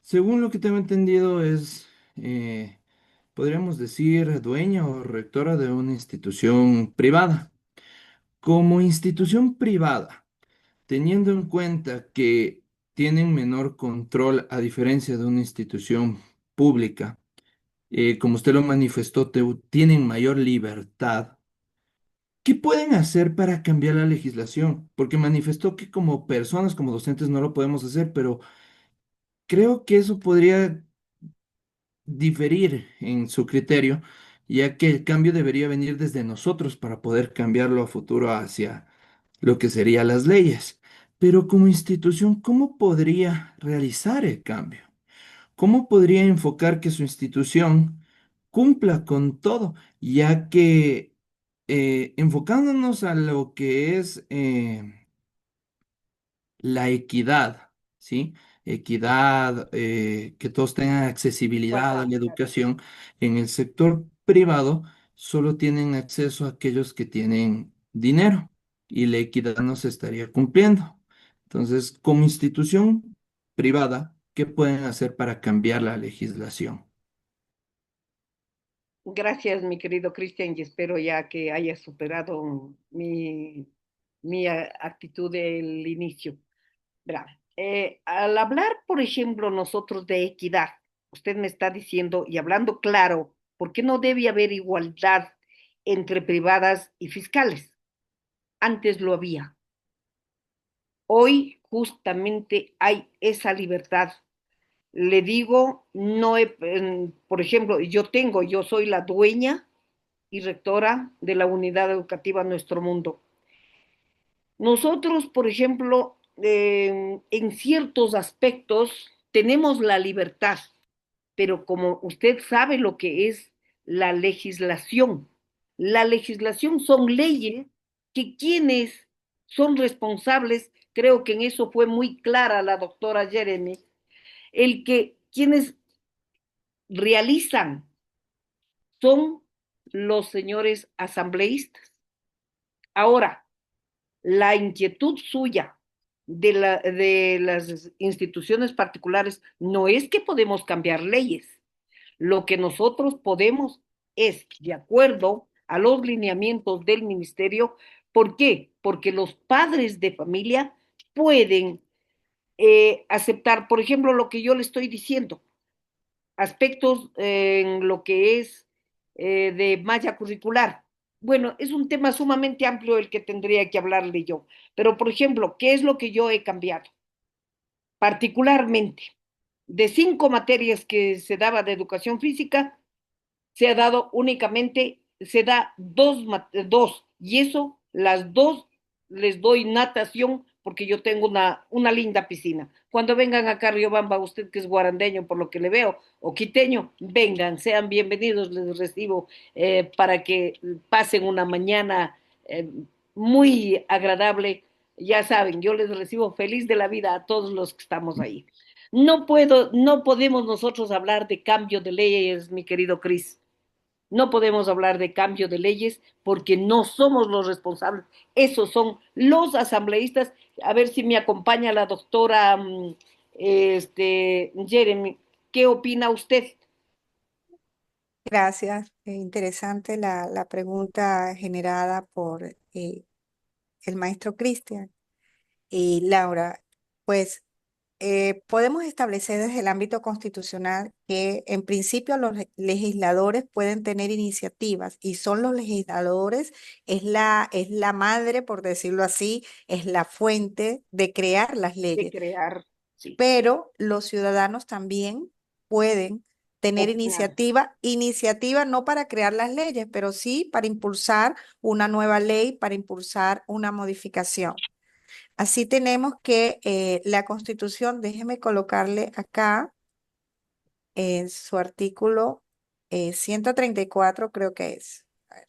Según lo que tengo entendido eh, podríamos decir, dueña o rectora de una institución privada. Como institución privada, teniendo en cuenta que tienen menor control a diferencia de una institución pública, como usted lo manifestó, tienen mayor libertad. ¿Qué pueden hacer para cambiar la legislación? Porque manifestó que como personas, como docentes, no lo podemos hacer, pero creo que eso podría diferir en su criterio, ya que el cambio debería venir desde nosotros para poder cambiarlo a futuro hacia lo que serían las leyes. Pero como institución, ¿cómo podría realizar el cambio? ¿Cómo podría enfocar que su institución cumpla con todo? Ya que enfocándonos a lo que es la equidad, ¿sí? Equidad, que todos tengan accesibilidad a Igualdad, la claro. educación. En el sector privado solo tienen acceso a aquellos que tienen dinero y la equidad no se estaría cumpliendo. Entonces, como institución privada, ¿qué pueden hacer para cambiar la legislación? Gracias, mi querido Cristian, y espero ya que hayas superado mi actitud del inicio. Bravo. Al hablar, por ejemplo, nosotros de equidad, usted me está diciendo y hablando claro, ¿por qué no debe haber igualdad entre privadas y fiscales? Antes lo había. Hoy justamente hay esa libertad. Le digo, no por ejemplo, yo soy la dueña y rectora de la unidad educativa Nuestro Mundo. Nosotros, por ejemplo, en ciertos aspectos tenemos la libertad, pero como usted sabe lo que es la legislación son leyes que quienes son responsables, creo que en eso fue muy clara la doctora Jeremy, el que quienes realizan son los señores asambleístas. Ahora, la inquietud suya de las instituciones particulares no es que podemos cambiar leyes. Lo que nosotros podemos es, de acuerdo a los lineamientos del ministerio, ¿por qué? Porque los padres de familia pueden aceptar, por ejemplo, lo que yo le estoy diciendo, aspectos en lo que es de malla curricular. Bueno, es un tema sumamente amplio el que tendría que hablarle yo, pero por ejemplo, ¿qué es lo que yo he cambiado? Particularmente, de 5 materias que se daba de educación física, se ha dado únicamente, se da dos, y eso, las dos les doy natación porque yo tengo una linda piscina. Cuando vengan acá a Riobamba, usted que es guarandeño por lo que le veo, o quiteño, vengan, sean bienvenidos, les recibo para que pasen una mañana muy agradable. Ya saben, yo les recibo feliz de la vida a todos los que estamos ahí. No podemos nosotros hablar de cambio de leyes, mi querido Cris. No podemos hablar de cambio de leyes porque no somos los responsables. Esos son los asambleístas. A ver si me acompaña la doctora Jeremy. ¿Qué opina usted? Gracias. Interesante la pregunta generada por el maestro Cristian y Laura. Pues podemos establecer desde el ámbito constitucional que en principio los legisladores pueden tener iniciativas y son los legisladores, es la madre, por decirlo así, es la fuente de crear las De leyes, crear, sí, pero los ciudadanos también pueden tener opinar. iniciativa no para crear las leyes, pero sí para impulsar una nueva ley, para impulsar una modificación. Así tenemos que la Constitución, déjeme colocarle acá en su artículo 134, creo que es. A ver,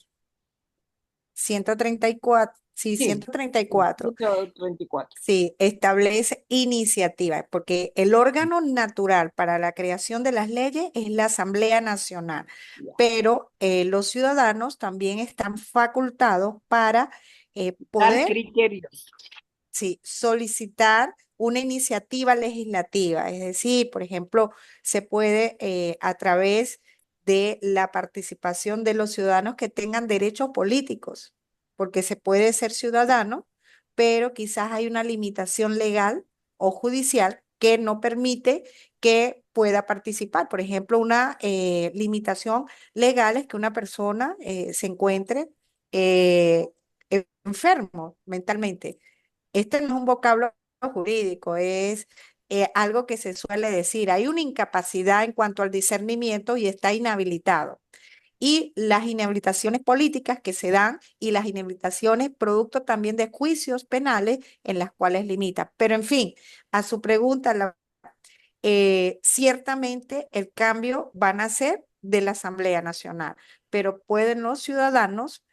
134, sí, Sí, 134. 134. Sí, establece iniciativa, porque el órgano natural para la creación de las leyes es la Asamblea Nacional, Ya. pero los ciudadanos también están facultados para Dar poder, criterios. sí, solicitar una iniciativa legislativa. Es decir, por ejemplo, se puede a través de la participación de los ciudadanos que tengan derechos políticos, porque se puede ser ciudadano, pero quizás hay una limitación legal o judicial que no permite que pueda participar. Por ejemplo, una limitación legal es que una persona se encuentre eh, enfermo mentalmente. Este no es un vocablo jurídico, es algo que se suele decir. Hay una incapacidad en cuanto al discernimiento y está inhabilitado. Y las inhabilitaciones políticas que se dan y las inhabilitaciones producto también de juicios penales en las cuales limita. Pero en fin, a su pregunta, ciertamente el cambio van a ser de la Asamblea Nacional, pero pueden los ciudadanos,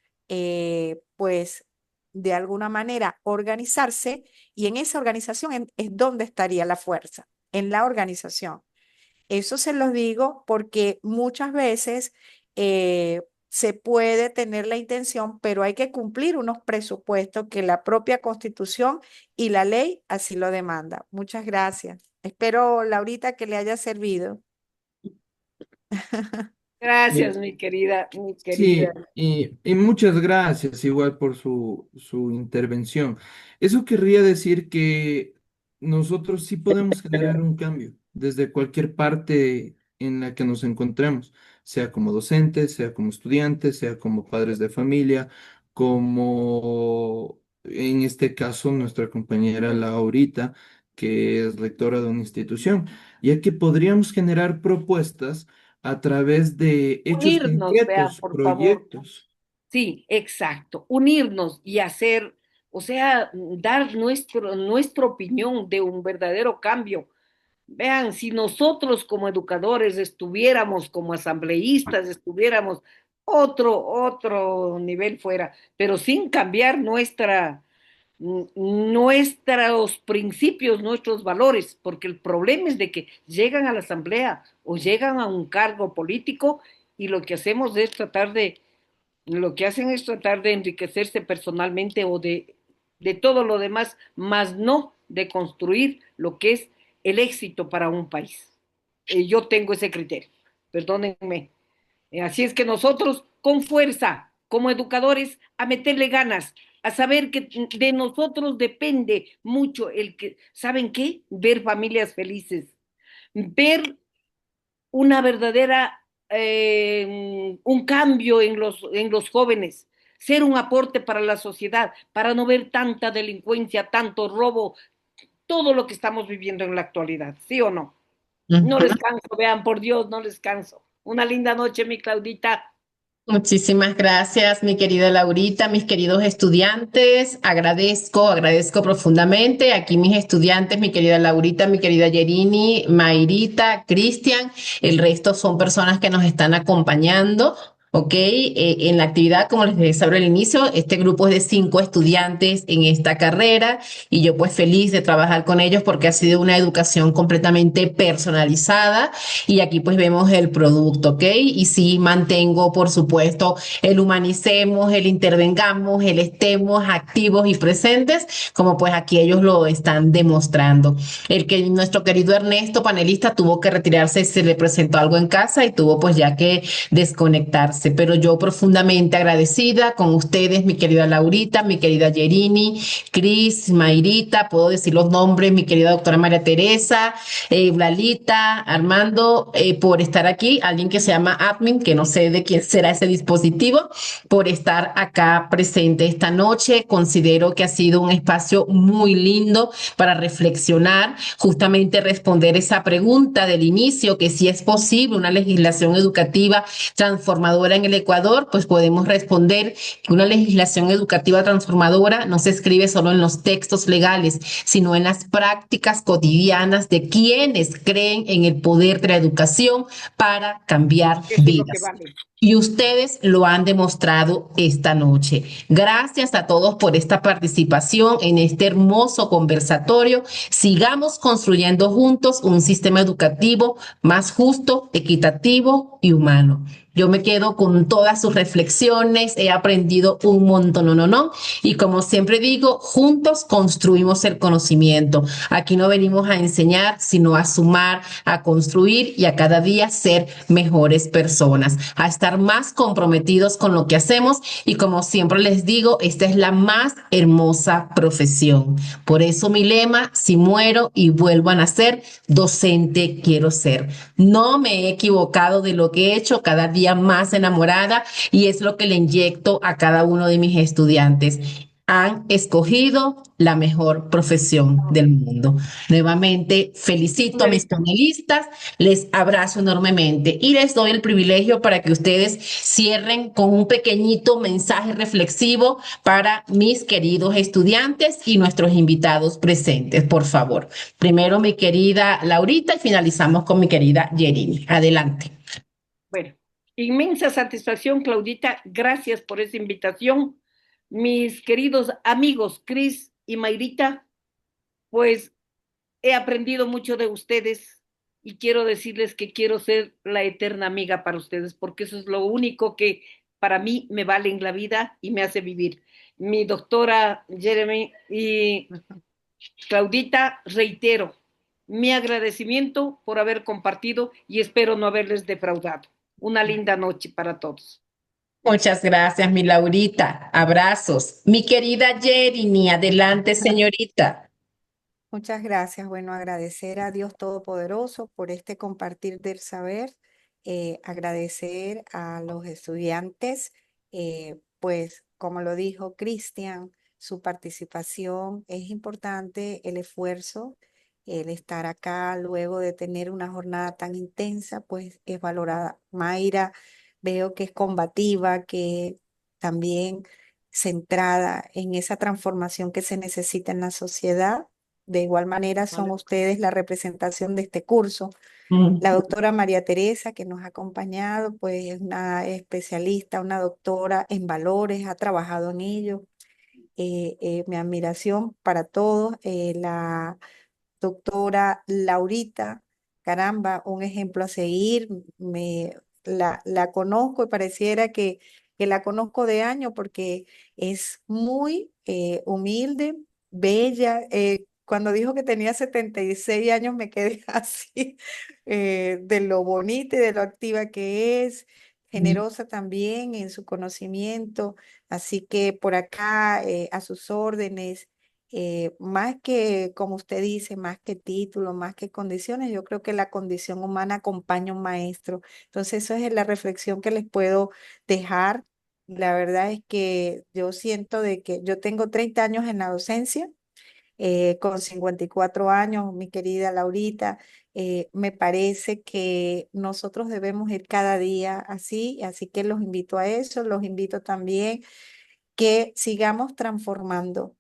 pues, de alguna manera organizarse y en esa organización es donde estaría la fuerza, en la organización. Eso se los digo porque muchas veces se puede tener la intención, pero hay que cumplir unos presupuestos que la propia Constitución y la ley así lo demanda. Muchas gracias. Espero, Laurita, que le haya servido. Gracias, Eh, mi querida, mi querida. Sí, y muchas gracias igual por su intervención. Eso querría decir que nosotros sí podemos generar un cambio desde cualquier parte en la que nos encontremos, sea como docentes, sea como estudiantes, sea como padres de familia, como en este caso nuestra compañera Laurita, que es rectora de una institución, ya que podríamos generar propuestas a través de hechos Unirnos, vea, concretos, por favor. proyectos. Sí, exacto. Unirnos y hacer, o sea, dar nuestra opinión de un verdadero cambio. Vean, si nosotros como educadores estuviéramos, como asambleístas, estuviéramos otro nivel fuera, pero sin cambiar nuestros principios, nuestros valores, porque el problema es de que llegan a la asamblea o llegan a un cargo político y lo que hacemos es lo que hacen es tratar de enriquecerse personalmente o de todo lo demás, más no de construir lo que es el éxito para un país. Yo tengo ese criterio, perdónenme. Así es que nosotros, con fuerza, como educadores, a meterle ganas, a saber que de nosotros depende mucho el que, ¿saben qué? Ver familias felices, ver una verdadera, un cambio en los jóvenes, ser un aporte para la sociedad, para no ver tanta delincuencia, tanto robo, todo lo que estamos viviendo en la actualidad, ¿sí o no? No les canso, vean, por Dios, no les canso. Una linda noche, mi Claudita. Muchísimas gracias, mi querida Laurita, mis queridos estudiantes. Agradezco profundamente. Aquí mis estudiantes, mi querida Laurita, mi querida Yerini, Mayrita, Cristian. El resto son personas que nos están acompañando. Ok, en la actividad, como les dije sobre el inicio, este grupo es de 5 estudiantes en esta carrera y yo pues feliz de trabajar con ellos porque ha sido una educación completamente personalizada y aquí pues vemos el producto, ¿ok? Y sí mantengo, por supuesto, el humanicemos, el intervengamos, el estemos activos y presentes, como pues aquí ellos lo están demostrando. El que nuestro querido Ernesto, panelista, tuvo que retirarse, se le presentó algo en casa y tuvo pues ya que desconectarse, pero yo profundamente agradecida con ustedes, mi querida Laurita, mi querida Yerini, Cris, Mayrita, puedo decir los nombres, mi querida doctora María Teresa, Blalita, Armando, por estar aquí, alguien que se llama admin, que no sé de quién será ese dispositivo, por estar acá presente esta noche. Considero que ha sido un espacio muy lindo para reflexionar, justamente responder esa pregunta del inicio, que si es posible una legislación educativa transformadora en el Ecuador, pues podemos responder que una legislación educativa transformadora no se escribe solo en los textos legales, sino en las prácticas cotidianas de quienes creen en el poder de la educación para cambiar Eso es lo que vidas. vale. Y ustedes lo han demostrado esta noche. Gracias a todos por esta participación en este hermoso conversatorio. Sigamos construyendo juntos un sistema educativo más justo, equitativo y humano. Yo me quedo con todas sus reflexiones, he aprendido un montón, no. Y como siempre digo, juntos construimos el conocimiento. Aquí no venimos a enseñar, sino a sumar, a construir y a cada día ser mejores personas, a estar más comprometidos con lo que hacemos. Y como siempre les digo, esta es la más hermosa profesión. Por eso mi lema, si muero y vuelvo a nacer, docente quiero ser. No me he equivocado de lo que he hecho, cada día más enamorada y es lo que le inyecto a cada uno de mis estudiantes. Han escogido la mejor profesión del mundo. Nuevamente felicito a mis panelistas, les abrazo enormemente y les doy el privilegio para que ustedes cierren con un pequeñito mensaje reflexivo para mis queridos estudiantes y nuestros invitados presentes, por favor. Primero mi querida Laurita y finalizamos con mi querida Yerini. Adelante. Bueno, inmensa satisfacción, Claudita. Gracias por esa invitación. Mis queridos amigos Cris y Mayrita, pues he aprendido mucho de ustedes y quiero decirles que quiero ser la eterna amiga para ustedes, porque eso es lo único que para mí me vale en la vida y me hace vivir. Mi doctora Jeremy y Claudita, reitero mi agradecimiento por haber compartido y espero no haberles defraudado. Una linda noche para todos. Muchas gracias, mi Laurita. Abrazos. Mi querida Yerini, adelante, señorita. Muchas gracias. Bueno, agradecer a Dios Todopoderoso por este compartir del saber, agradecer a los estudiantes, pues como lo dijo Cristian, su participación es importante, el esfuerzo, el estar acá luego de tener una jornada tan intensa, pues es valorada. Mayra, veo que es combativa, que también centrada en esa transformación que se necesita en la sociedad. De igual manera son Vale. ustedes la representación de este curso. La doctora María Teresa, que nos ha acompañado, pues es una especialista, una doctora en valores, ha trabajado en ello. Mi admiración para todos. La doctora Laurita, caramba, un ejemplo a seguir. La conozco y pareciera que la conozco de año porque es muy humilde, bella. Cuando dijo que tenía 76 años me quedé así, de lo bonita y de lo activa que es, generosa también en su conocimiento. Así que por acá, a sus órdenes, más que, como usted dice, más que título, más que condiciones, yo creo que la condición humana acompaña a un maestro. Entonces, eso es la reflexión que les puedo dejar. La verdad es que yo siento de que yo tengo 30 años en la docencia, con 54 años, mi querida Laurita. Me parece que nosotros debemos ir cada día así, así que los invito a eso, los invito también que sigamos transformando,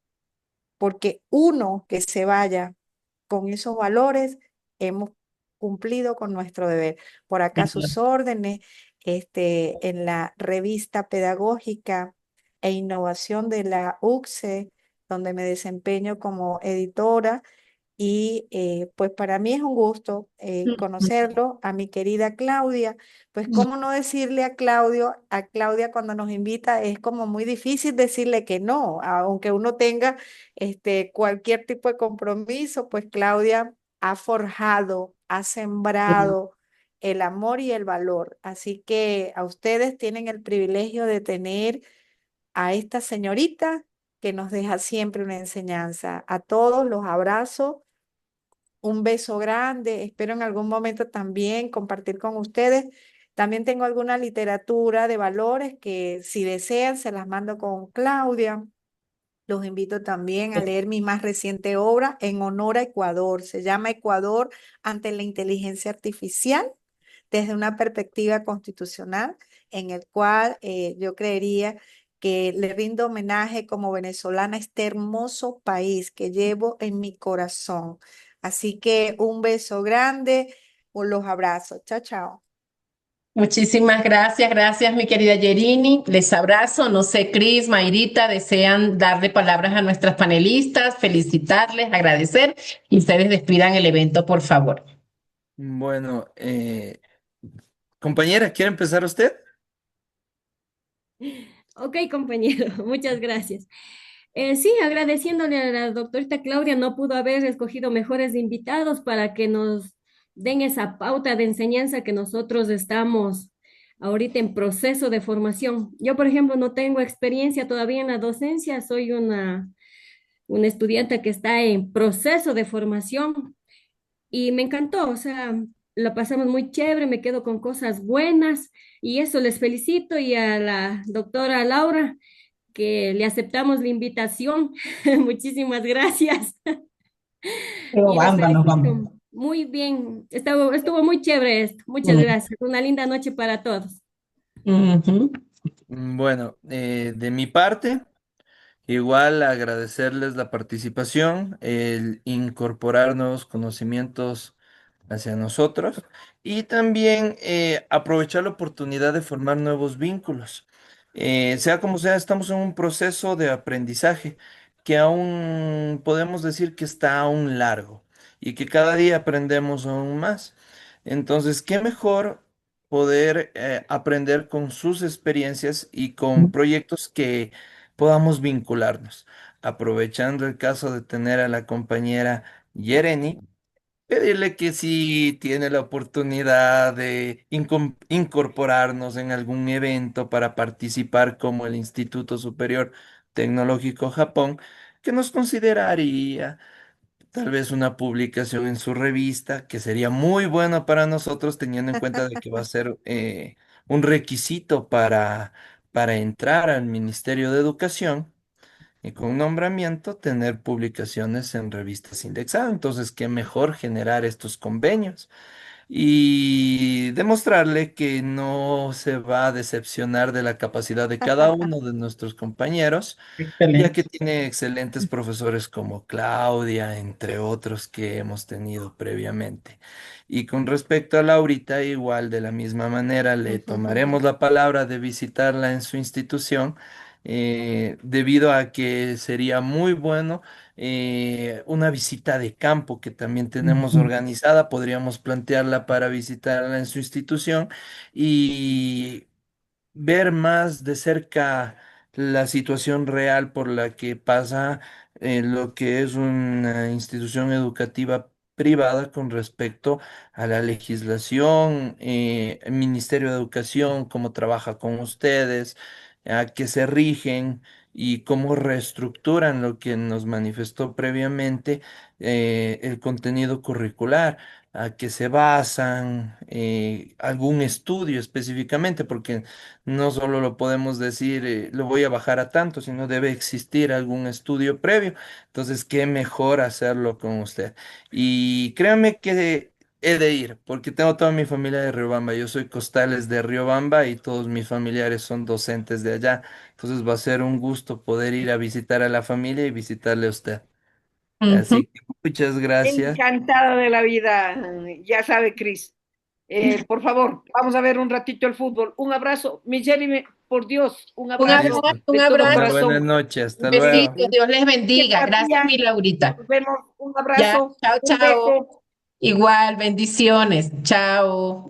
porque uno que se vaya con esos valores, hemos cumplido con nuestro deber. Por acá sus órdenes, en la revista pedagógica e innovación de la UCSE, donde me desempeño como editora. Y pues para mí es un gusto conocerlo, a mi querida Claudia. Pues cómo no decirle a Claudia cuando nos invita, es como muy difícil decirle que no, aunque uno tenga cualquier tipo de compromiso, pues Claudia ha forjado, ha sembrado el amor y el valor. Así que a ustedes tienen el privilegio de tener a esta señorita que nos deja siempre una enseñanza. A todos los abrazo, un beso grande. Espero en algún momento también compartir con ustedes. También tengo alguna literatura de valores que si desean se las mando con Claudia. Los invito también a leer mi más reciente obra en honor a Ecuador. Se llama Ecuador ante la inteligencia artificial desde una perspectiva constitucional, en el cual yo creería que le rindo homenaje como venezolana a este hermoso país que llevo en mi corazón. Así que un beso grande, los abrazos. Chao, chao. Muchísimas gracias, gracias mi querida Yerini. Les abrazo. No sé, Cris, Mayrita, desean darle palabras a nuestras panelistas, felicitarles, agradecer y ustedes despidan el evento, por favor. Bueno, compañera, ¿quiere empezar usted? Ok, compañero, muchas gracias. Sí, agradeciéndole a la doctorita Claudia, no pudo haber escogido mejores invitados para que nos den esa pauta de enseñanza que nosotros estamos ahorita en proceso de formación. Yo, por ejemplo, no tengo experiencia todavía en la docencia, soy una estudiante que está en proceso de formación y me encantó, o sea, la pasamos muy chévere, me quedo con cosas buenas y eso les felicito y a la doctora Laura que le aceptamos la invitación. Muchísimas gracias Pero y los vamos, nos vamos. felicito. Muy bien, estuvo muy chévere esto. Muchas gracias. Una linda noche para todos. Ujú. Bueno, de mi parte, igual agradecerles la participación, el incorporar nuevos conocimientos hacia nosotros y también aprovechar la oportunidad de formar nuevos vínculos. Sea como sea, estamos en un proceso de aprendizaje que aún podemos decir que está aún largo y que cada día aprendemos aún más. Entonces, ¿qué mejor poder aprender con sus experiencias y con proyectos que podamos vincularnos? Aprovechando el caso de tener a la compañera Yereni, pedirle que si tiene la oportunidad de incorporarnos en algún evento para participar como el Instituto Superior Tecnológico Japón, que nos consideraría tal vez una publicación en su revista, que sería muy bueno para nosotros, teniendo en cuenta de que va a ser un requisito para entrar al Ministerio de Educación. Y con nombramiento, tener publicaciones en revistas indexadas. Entonces, qué mejor generar estos convenios y demostrarle que no se va a decepcionar de la capacidad de cada uno de nuestros compañeros, ya que Excelente. tiene excelentes profesores como Claudia, entre otros que hemos tenido previamente. Y con respecto a Laurita, igual de la misma manera, le tomaremos la palabra de visitarla en su institución, debido a que sería muy bueno una visita de campo que también tenemos Ujú. organizada. Podríamos plantearla para visitarla en su institución y ver más de cerca la situación real por la que pasa lo que es una institución educativa privada con respecto a la legislación, el Ministerio de Educación, cómo trabaja con ustedes, a qué se rigen y cómo reestructuran lo que nos manifestó previamente, el contenido curricular, a qué se basan, algún estudio específicamente, porque no solo lo podemos decir, lo voy a bajar a tanto, sino debe existir algún estudio previo. Entonces, qué mejor hacerlo con usted. Y créanme que he de ir, porque tengo toda mi familia de Riobamba. Yo soy Costales de Riobamba y todos mis familiares son docentes de allá. Entonces, va a ser un gusto poder ir a visitar a la familia y visitarle a usted. Ujú. Así que muchas gracias. Encantada de la vida, ya sabe, Cris. Por favor, vamos a ver un ratito el fútbol. Un abrazo, mi Jeremy, por Dios, un Un abrazo, abrazo Listo. un de todo abrazo, Una buena corazón. noche. Hasta un luego. besito, Dios les bendiga. Gracias, Empatía, mi Laurita. nos vemos, un Ya, abrazo, chao, un chao. beso. Igual, bendiciones. Chao.